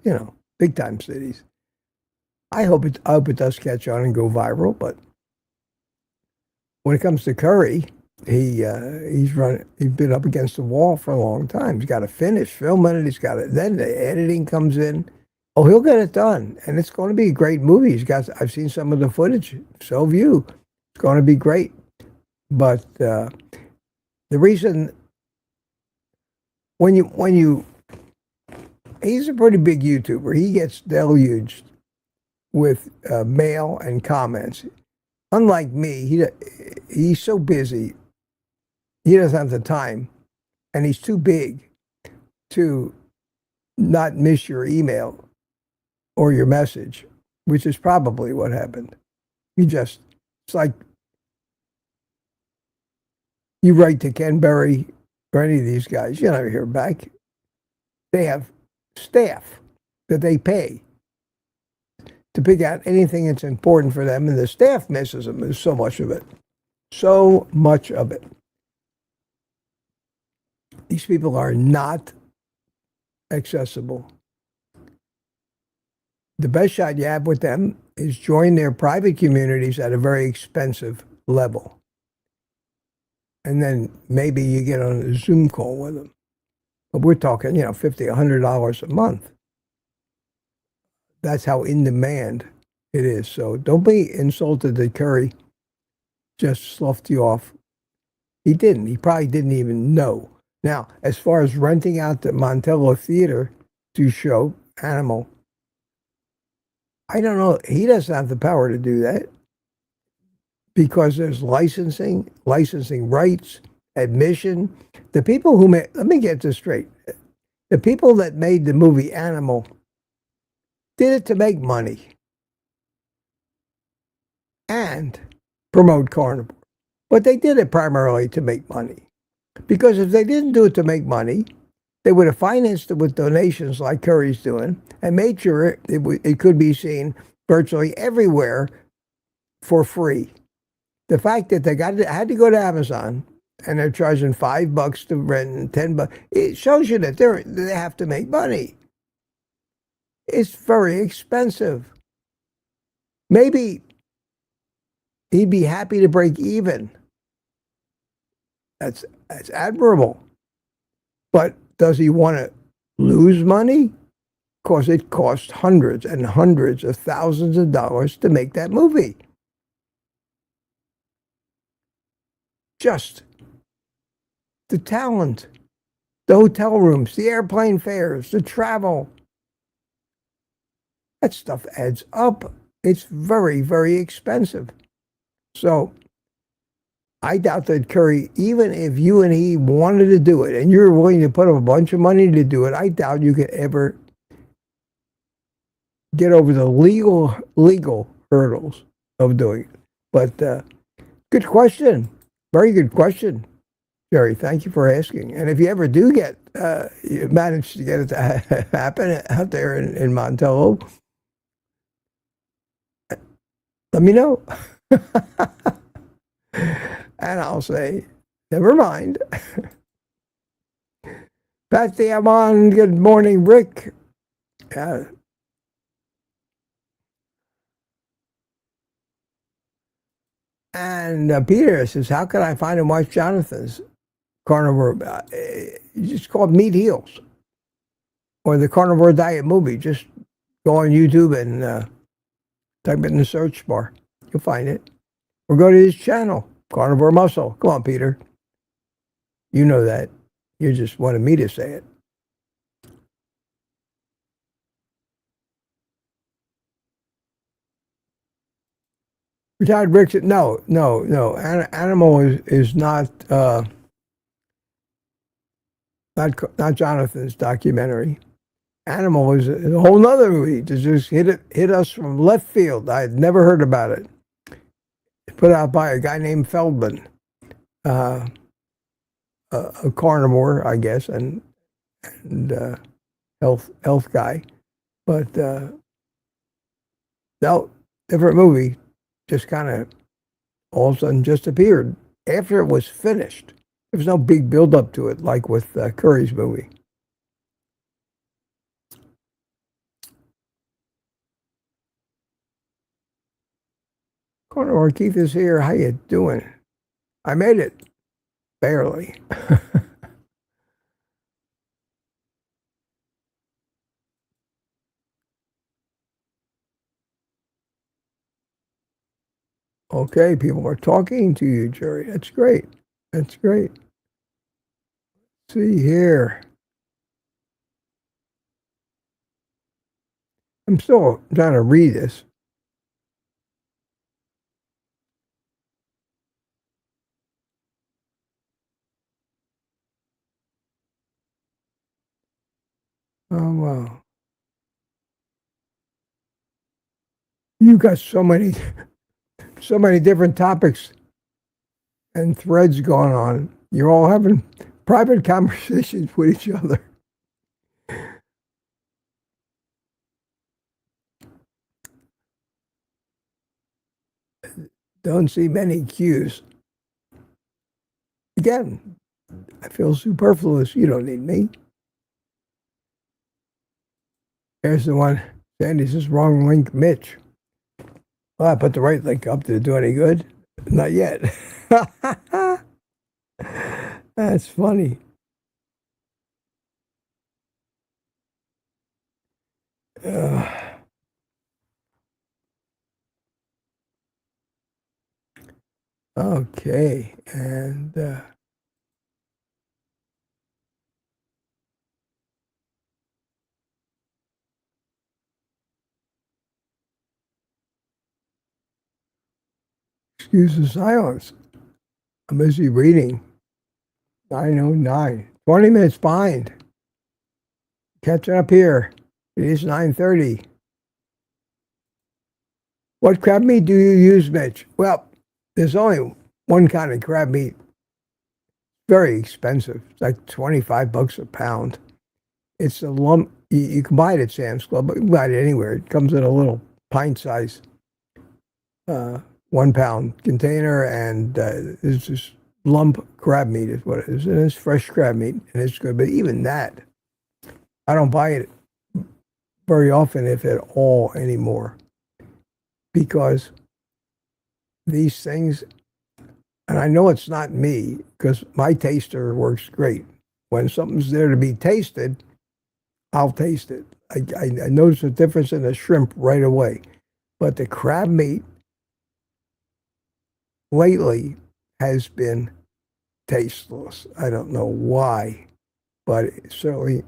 [SPEAKER 1] big time cities. I hope it does catch on and go viral, but when it comes to Curry, he's been up against the wall for a long time. He's got to finish filming it. Then the editing comes in. Oh, he'll get it done, and it's going to be a great movie. I've seen some of the footage. So have you. It's going to be great. But the reason he's a pretty big YouTuber. He gets deluged with mail and comments. Unlike me, he's so busy, he doesn't have the time, and he's too big to not miss your email or your message, which is probably what happened. It's like you write to Ken Berry or any of these guys, you never hear back. They have staff that they pay to pick out anything that's important for them, and the staff misses them. There's so much of it. So much of it. These people are not accessible. The best shot you have with them is join their private communities at a very expensive level. And then maybe you get on a Zoom call with them. But we're talking, $50, $100 a month. That's how in demand it is. So don't be insulted that Curry just sloughed you off. He didn't. He probably didn't even know. Now, as far as renting out the Montello Theater to show Animal, I don't know. He doesn't have the power to do that because there's licensing rights, admission. The people who made, let me get this straight. The people that made the movie Animal did it to make money and promote Carnivore. But they did it primarily to make money. Because if they didn't do it to make money, they would have financed it with donations like Curry's doing and made sure it could be seen virtually everywhere for free. The fact that they had to go to Amazon and they're charging $5 to rent and $10, it shows you that they have to make money. It's very expensive. Maybe he'd be happy to break even. That's admirable. But does he want to lose money? Because it cost hundreds and hundreds of thousands of dollars to make that movie. Just the talent, the hotel rooms, the airplane fares, the travel. That stuff adds up. It's very, very expensive. So I doubt that Curry, even if you and he wanted to do it and you're willing to put up a bunch of money to do it, I doubt you could ever get over the legal hurdles of doing it. But good question. Very good question, Jerry. Thank you for asking. And if you ever do you manage to get it to happen out there in Montello, let me know. And I'll say, never mind. Patsy, I'm on. Good morning, Rick. And Peter says, how can I find and watch Jonathan's Carnivore? It's called Meat Heals or the Carnivore Diet Movie. Just go on YouTube and type it in the search bar. You'll find it. Or go to his channel, Carnivore Muscle. Come on, Peter. You know that. You just wanted me to say it. Retired Rick said, no. Animal is not Jonathan's documentary. Animal is a whole nother movie to just hit us from left field. I had never heard about it. Put out by a guy named Feldman, a carnivore, I guess, and health guy. But no, different movie. Just kind of all of a sudden just appeared after it was finished. There was no big build up to it like with Curry's movie. Carnivore Keith is here. How you doing? I made it. Barely. Okay, people are talking to you, Jerry. That's great. That's great. Let's see here. I'm still trying to read this. Oh, wow. You got so many different topics and threads going on. You're all having private conversations with each other. Don't see many cues. Again, I feel superfluous. You don't need me. There's the one. Sandy says, wrong link, Mitch. Well, I put the right link up. Did it do any good? Not yet. That's funny. Okay, and excuse the silence. I'm busy reading. 9:09. 20 minutes behind. Catching up here. It is 9:30. What crab meat do you use, Mitch? Well, there's only one kind of crab meat. Very expensive. It's like $25 a pound. It's a lump. You can buy it at Sam's Club, but you can buy it anywhere. It comes in a little pint-sized 1 pound container, and it's just lump crab meat is what it is. And it's fresh crab meat, and it's good. But even that, I don't buy it very often, if at all, anymore. Because these things, and I know it's not me, because my taster works great. When something's there to be tasted, I'll taste it. I notice a difference in the shrimp right away. But the crab meat lately has been tasteless. I don't know why, but it's certainly,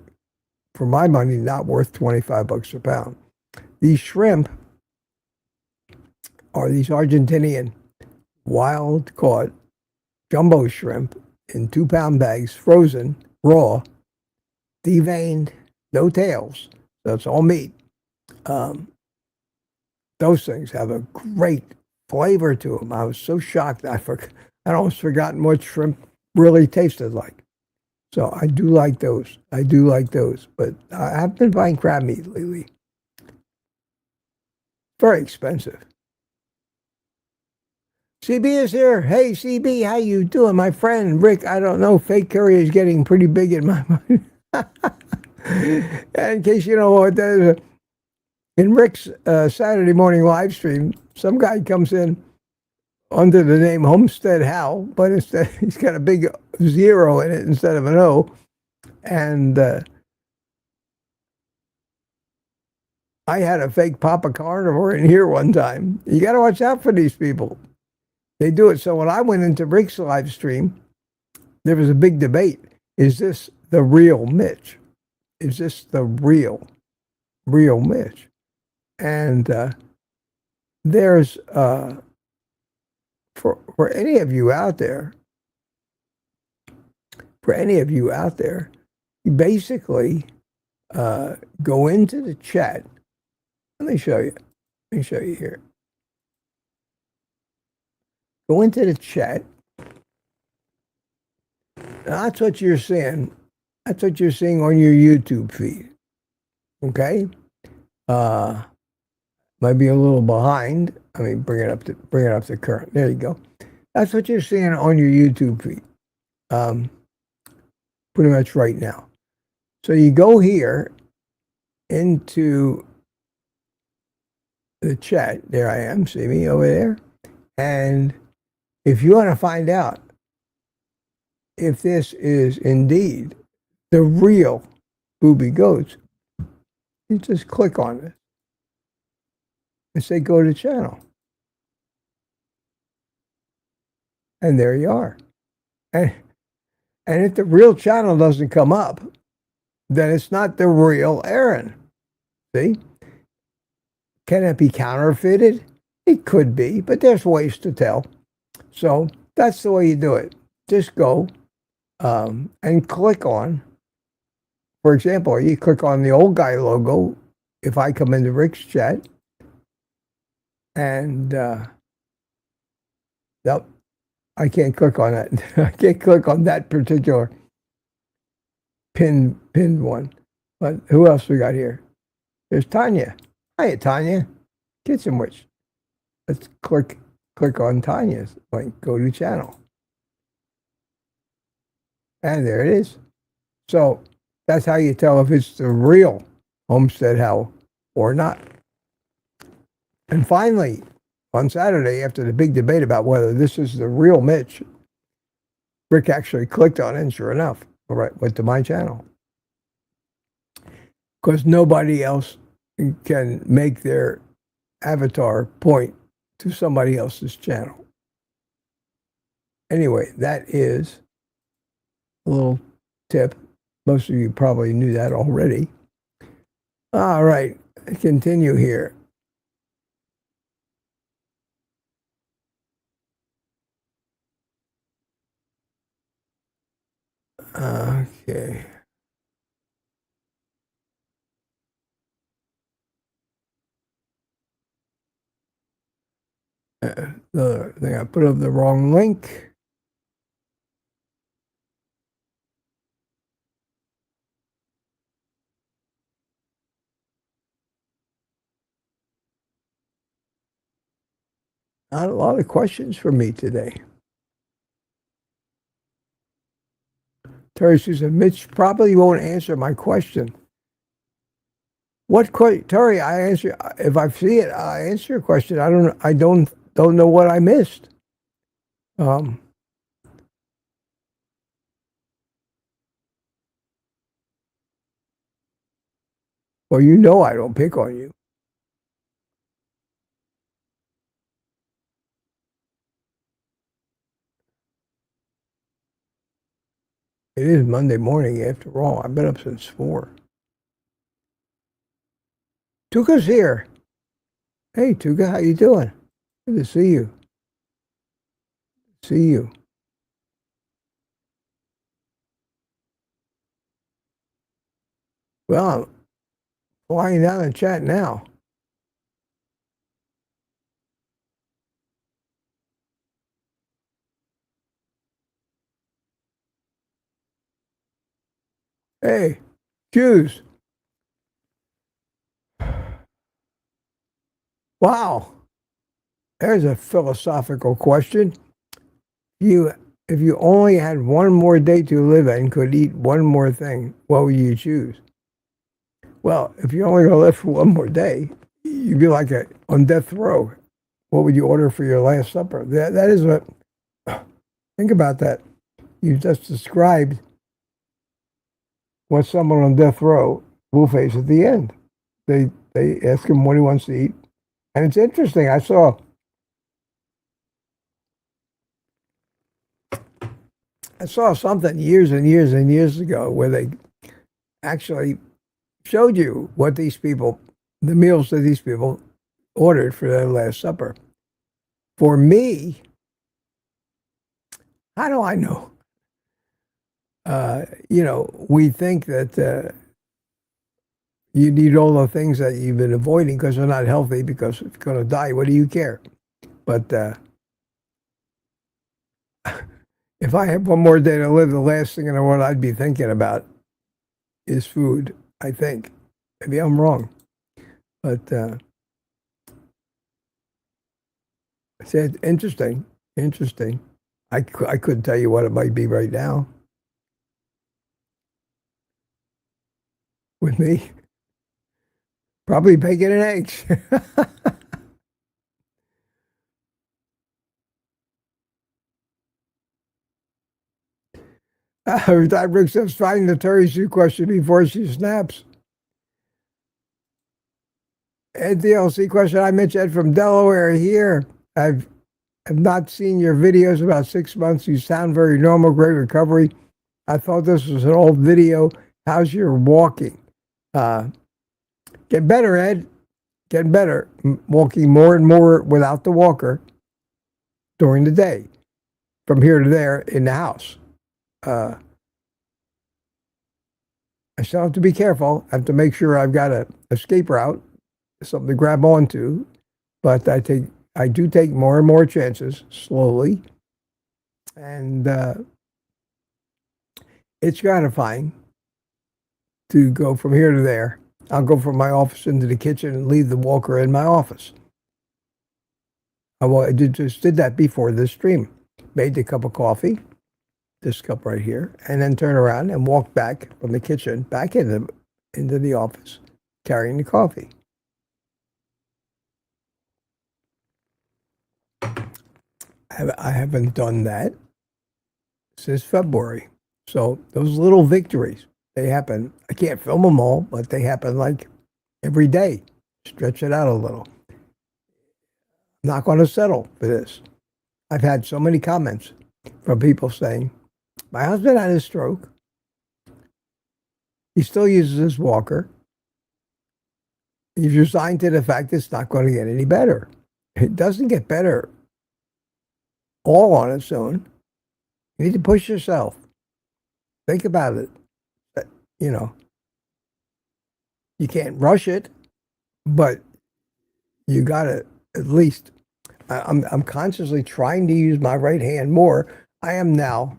[SPEAKER 1] for my money, not worth $25 a pound. These shrimp are these Argentinian wild-caught jumbo shrimp in 2 pound bags, frozen, raw, deveined, no tails. So it's all meat. Those things have a great flavor to them. I was so shocked. I'd almost forgotten what shrimp really tasted like. So I do like those. But I have been buying crab meat lately. Very expensive. CB is here. Hey, CB, how you doing? My friend Rick, I don't know, fake curry is getting pretty big in my mind. And in case you know what, in Rick's Saturday morning live stream, some guy comes in under the name Homestead Hal, but instead he's got a big 0 in it instead of an O. And I had a fake Papa Carnivore in here one time. You got to watch out for these people. They do it. So when I went into Rick's live stream, there was a big debate. Is this the real Mitch? Is this the real Mitch? And there's, for any of you out there, you basically go into the chat. Let me show you here. Go into the chat. That's what you're seeing. That's what you're seeing on your YouTube feed. Okay? Might be a little behind. I mean, bring it up to current. There you go. That's what you're seeing on your YouTube feed. Pretty much right now. So you go here into the chat. There I am. See me over there? And if you want to find out if this is indeed the real Booby Goats, you just click on it and say go to channel. And there you are. And if the real channel doesn't come up, then it's not the real Aaron. See? Can it be counterfeited? It could be, but there's ways to tell. So that's the way you do it. Just go and click on, for example, you click on the old guy logo if I come into Rick's chat, and nope, I can't click on that. I can't click on that particular pinned one. But who else we got here? There's Tanya. Hiya, Tanya. Kitchen Witch. Let's click click on Tanya's link, go to channel. And there it is. So that's how you tell if it's the real Homestead Hell or not. And finally, on Saturday, after the big debate about whether this is the real Mitch, Rick actually clicked on it, and sure enough, all right, went to my channel. Because nobody else can make their avatar point to somebody else's channel. Anyway, that is a little tip. Most of you probably knew that already. All right, continue here. Okay. The thing I put up the wrong link. Not a lot of questions for me today. Terry Susan, Mitch probably won't answer my question. What question, Terry? I answer if I see it. I answer your question. I don't know what I missed. Well, you know I don't pick on you. It is Monday morning after all. I've been up since 4. Tuka's here. Hey, Tuka, how you doing? Good to see you. See you. Well, I'm flying down the chat now. Hey, Jews. Wow. There's a philosophical question. If you only had one more day to live and could eat one more thing, what would you choose? Well, if you're only going to live for one more day, you'd be like on death row. What would you order for your last supper? That is what. Think about that. You just described what someone on death row will face at the end. They ask him what he wants to eat, and it's interesting. I saw something years and years and years ago where they actually showed you what these people, the meals that these people ordered for their last supper. For me, how do I know? We think that you need all the things that you've been avoiding because they're not healthy, because if you're going to die, what do you care? But if I had one more day to live, the last thing in the world I'd be thinking about is food, I think. Maybe I'm wrong. But it's interesting. I couldn't tell you what it might be right now. With me, probably bacon and eggs. That brings us finding the Terry Sue question before she snaps. Ed DLC question. I mentioned Ed from Delaware here. I've not seen your videos about 6 months. You sound very normal. Great recovery. I thought this was an old video. How's your walking? Get better, Ed. Getting better. Walking more and more without the walker during the day, from here to there in the house. I still have to be careful. I have to make sure I've got an escape route, something to grab onto. But I do take more and more chances slowly, and it's gratifying to go from here to there. I'll go from my office into the kitchen and leave the walker in my office. Well, just did that before this stream. Made the cup of coffee, this cup right here, and then turn around and walk back from the kitchen back into the office, carrying the coffee. I haven't done that since February. So those little victories, they happen. I can't film them all, but they happen like every day. Stretch it out a little. I'm not going to settle for this. I've had so many comments from people saying, my husband had a stroke. He still uses his walker. He's resigned to the fact that it's not going to get any better. It doesn't get better all on its own. You need to push yourself. Think about it. You know, you can't rush it, but you got to at least. I'm consciously trying to use my right hand more. I am now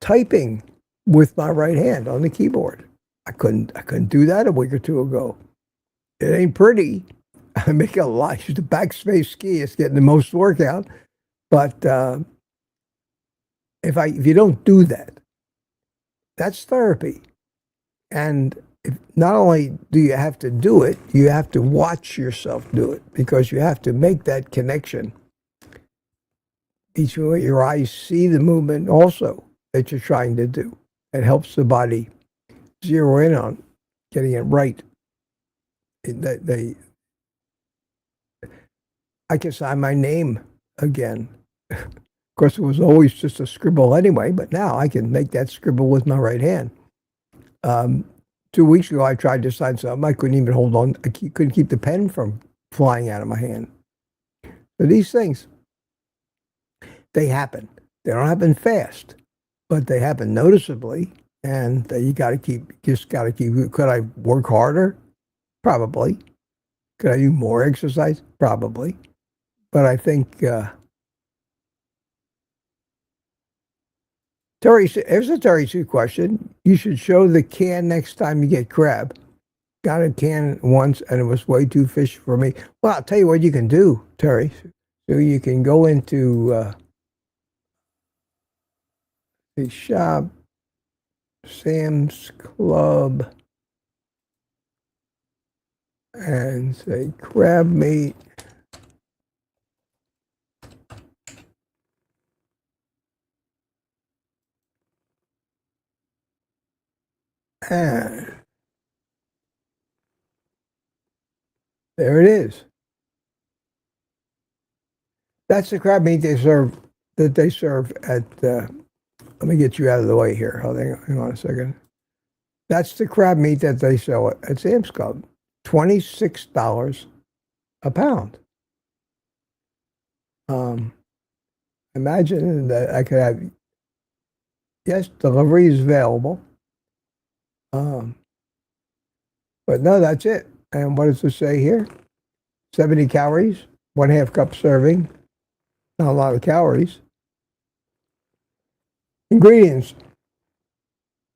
[SPEAKER 1] typing with my right hand on the keyboard. I couldn't do that a week or two ago. It ain't pretty. I make a lot. Use the backspace key. It's getting the most workout. But if you don't do that, that's therapy. And not only do you have to do it, you have to watch yourself do it, because you have to make that connection. Each way your eyes see the movement also that you're trying to do. It helps the body zero in on getting it right. I can sign my name again. Of course, it was always just a scribble anyway, but now I can make that scribble with my right hand. 2 weeks ago, I tried to sign something. I couldn't even hold on. I couldn't keep the pen from flying out of my hand. So these things, they happen. They don't happen fast, but they happen noticeably. And you got to keep. Could I work harder? Probably. Could I do more exercise? Probably. But I think Terry, here's a Terry Sue question. You should show the can next time you get crab. Got a can once and it was way too fishy for me. Well, I'll tell you what you can do, Terry. So you can go into the shop, Sam's Club, and say crab meat. And there it is. That's the crab meat they serve at. Let me get you out of the way here. Hang on a second. That's the crab meat that they sell at Sam's Club. $26 a pound. Imagine that I could have. Yes, delivery is available. But no, that's it. And what does it say here? 70 calories, 1/2 cup serving. Not a lot of calories. Ingredients.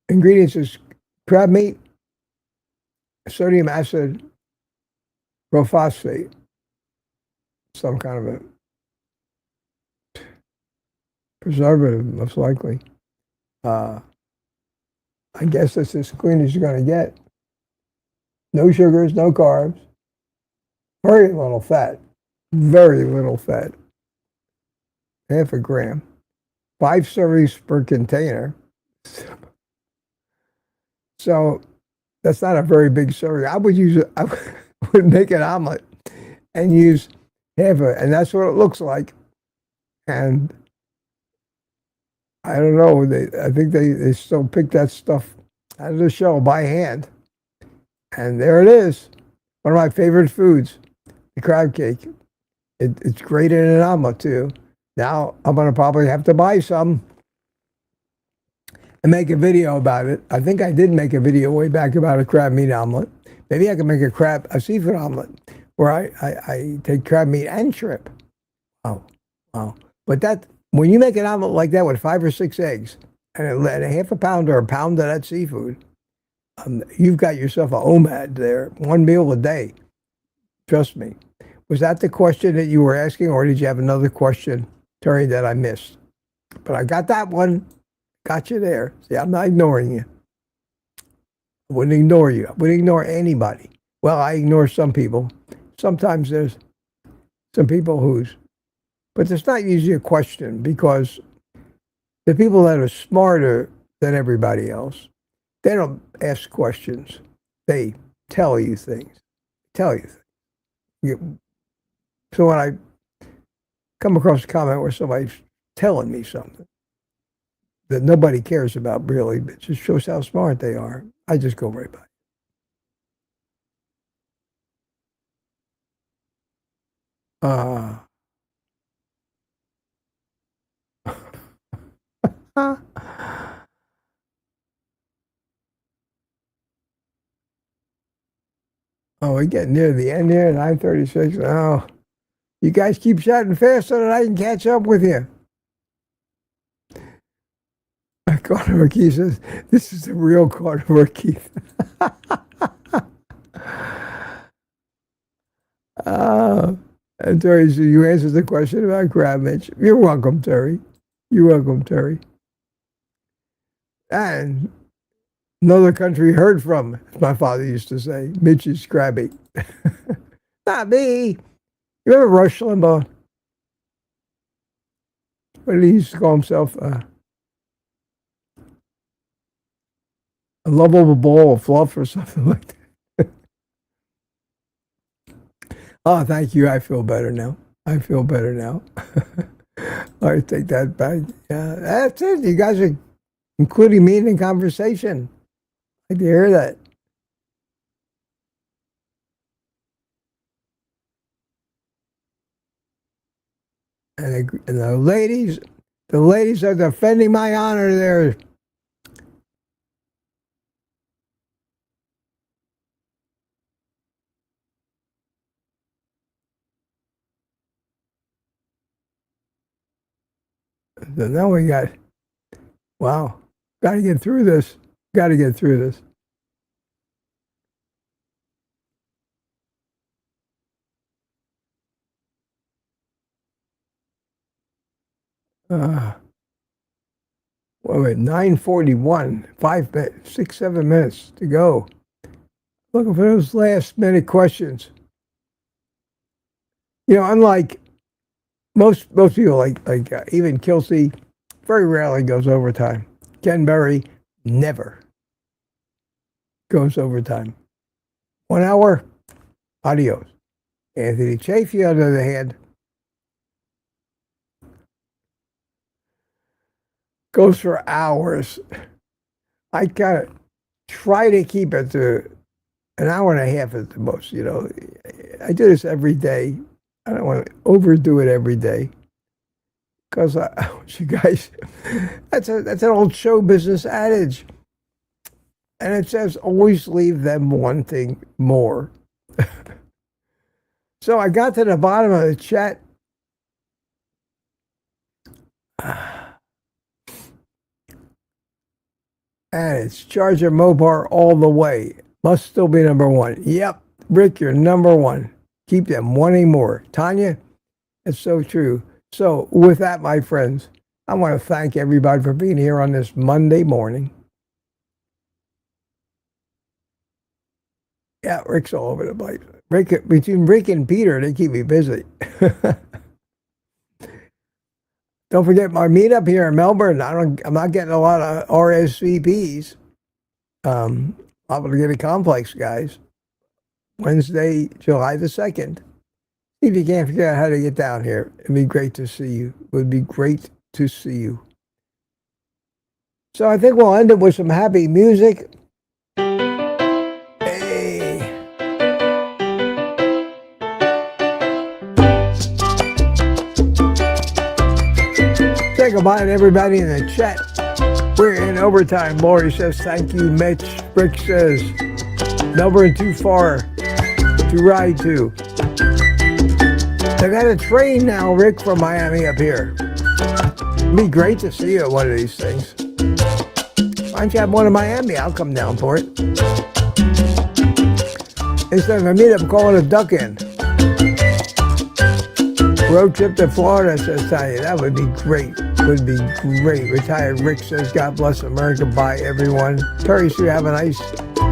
[SPEAKER 1] Ingredients is crab meat, sodium acid, prophosphate, some kind of a preservative, most likely. I guess that's as clean as you're going to get. No sugars, no carbs. Very little fat. Very little fat. 1/2 gram. 5 servings per container. So that's not a very big serving. I would make an omelet and use half of it. And that's what it looks like. And I don't know. I think they still pick that stuff out of the shell by hand. And there it is. One of my favorite foods, the crab cake. It's great in an omelet, too. Now, I'm going to probably have to buy some and make a video about it. I think I did make a video way back about a crab meat omelet. Maybe I can make a seafood omelet where I take crab meat and shrimp. Oh, wow. But when you make an omelet like that with 5 or 6 eggs and a 1/2 pound or a pound of that seafood, you've got yourself a OMAD there, one meal a day. Trust me. Was that the question that you were asking, or did you have another question, Terry, that I missed? But I got that one. Got you there. See, I'm not ignoring you. I wouldn't ignore you. I wouldn't ignore anybody. Well, I ignore some people. Sometimes there's some people who's, but it's not usually a question, because the people that are smarter than everybody else, they don't ask questions. They tell you things. So when I come across a comment where somebody's telling me something that nobody cares about, really, it just shows how smart they are, I just go right by. Oh, we're getting near the end here, 9:36. Oh, you guys keep chatting fast so that I can catch up with you. Carnivore Keith says, this is the real Carnivore Keith. And Terry said, you answered the question about crab, Mitch. You're welcome, Terry. You're welcome, Terry. And another country heard from, as my father used to say, Mitch is crabby. Not me. You remember Rush Limbaugh? What did he used to call himself? A lovable ball of fluff or something like that. Oh, thank you. I feel better now. All right, take that back. Yeah, that's it. You guys are including me in the conversation. I like to hear that. And the ladies are defending my honor there. So now we got, wow, got to get through this. Wait, 9:41, 5 minutes, 6, 7 minutes to go. Looking for those last minute questions. You know, unlike most people, like even Kelsey, very rarely goes overtime. Ken Berry never goes overtime. 1 hour, adios. Anthony Chafee, on the other hand, goes for hours. I kind of try to keep it to an hour and a half at the most. You know, I do this every day. I don't want to overdo it every day, because I want you guys. That's an old show business adage, and it says always leave them wanting more. So I got to the bottom of the chat. And it's Charger Mopar all the way. Must still be number one. Yep, Rick, you're number one. Keep them wanting more. Tanya, it's so true. So with that, my friends, I want to thank everybody for being here on this Monday morning. Yeah, Rick's all over the place. Between Rick and Peter, they keep me busy. Don't forget my meetup here in Melbourne. I'm not getting a lot of RSVPs. I'm going to get a complex, guys. Wednesday, July the 2nd. If you can't figure out how to get down here, it'd be great to see you. It would be great to see you. So I think we'll end it with some happy music. Hey. Say goodbye to everybody in the chat. We're in overtime. Lori says, thank you, Mitch. Rick says, Melbourne too far to ride to. I got a train now, Rick, from Miami up here. It'd be great to see you at one of these things. Why don't you have one in Miami? I'll come down for it. Instead of a meetup, call it a duck in. Road trip to Florida, says Tanya. That would be great. Would be great. Retired Rick says, God bless America. Bye, everyone. Terry says, have a nice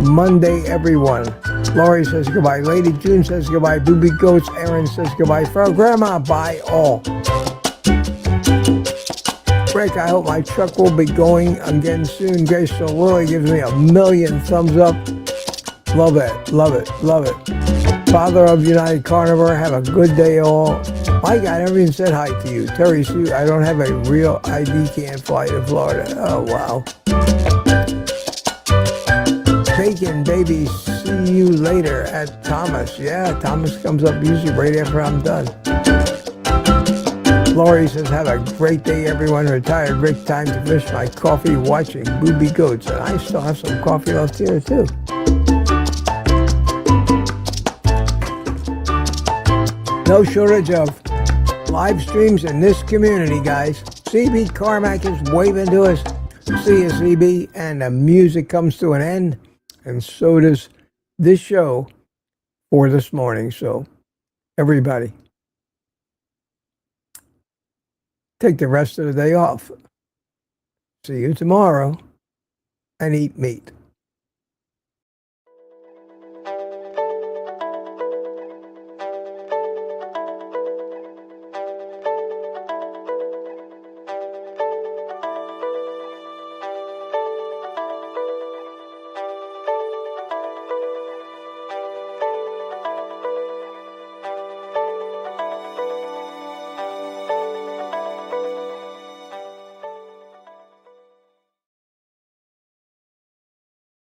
[SPEAKER 1] Monday, everyone. Laurie says goodbye. Lady June says goodbye. Booby Goats. Aaron says goodbye. For Grandma, bye all. Rick, I hope my truck will be going again soon. Grace So Lily gives me 1,000,000 thumbs up. Love it, love it, love it. Father of United Carnivore, have a good day all. Mike, I never even said hi to you. Terry Sue, I don't have a real ID, can't fly to Florida. Oh, wow. Bacon, baby, see you later at Thomas. Yeah, Thomas comes up usually right after I'm done. Laurie says, have a great day, everyone. Retired Rick, time to finish my coffee watching Booby Goats. And I still have some coffee left here, too. No shortage of live streams in this community, guys. CB Carmack is waving to us. See you, CB. And the music comes to an end. And so does this show for this morning. So, everybody, take the rest of the day off. See you tomorrow and eat meat.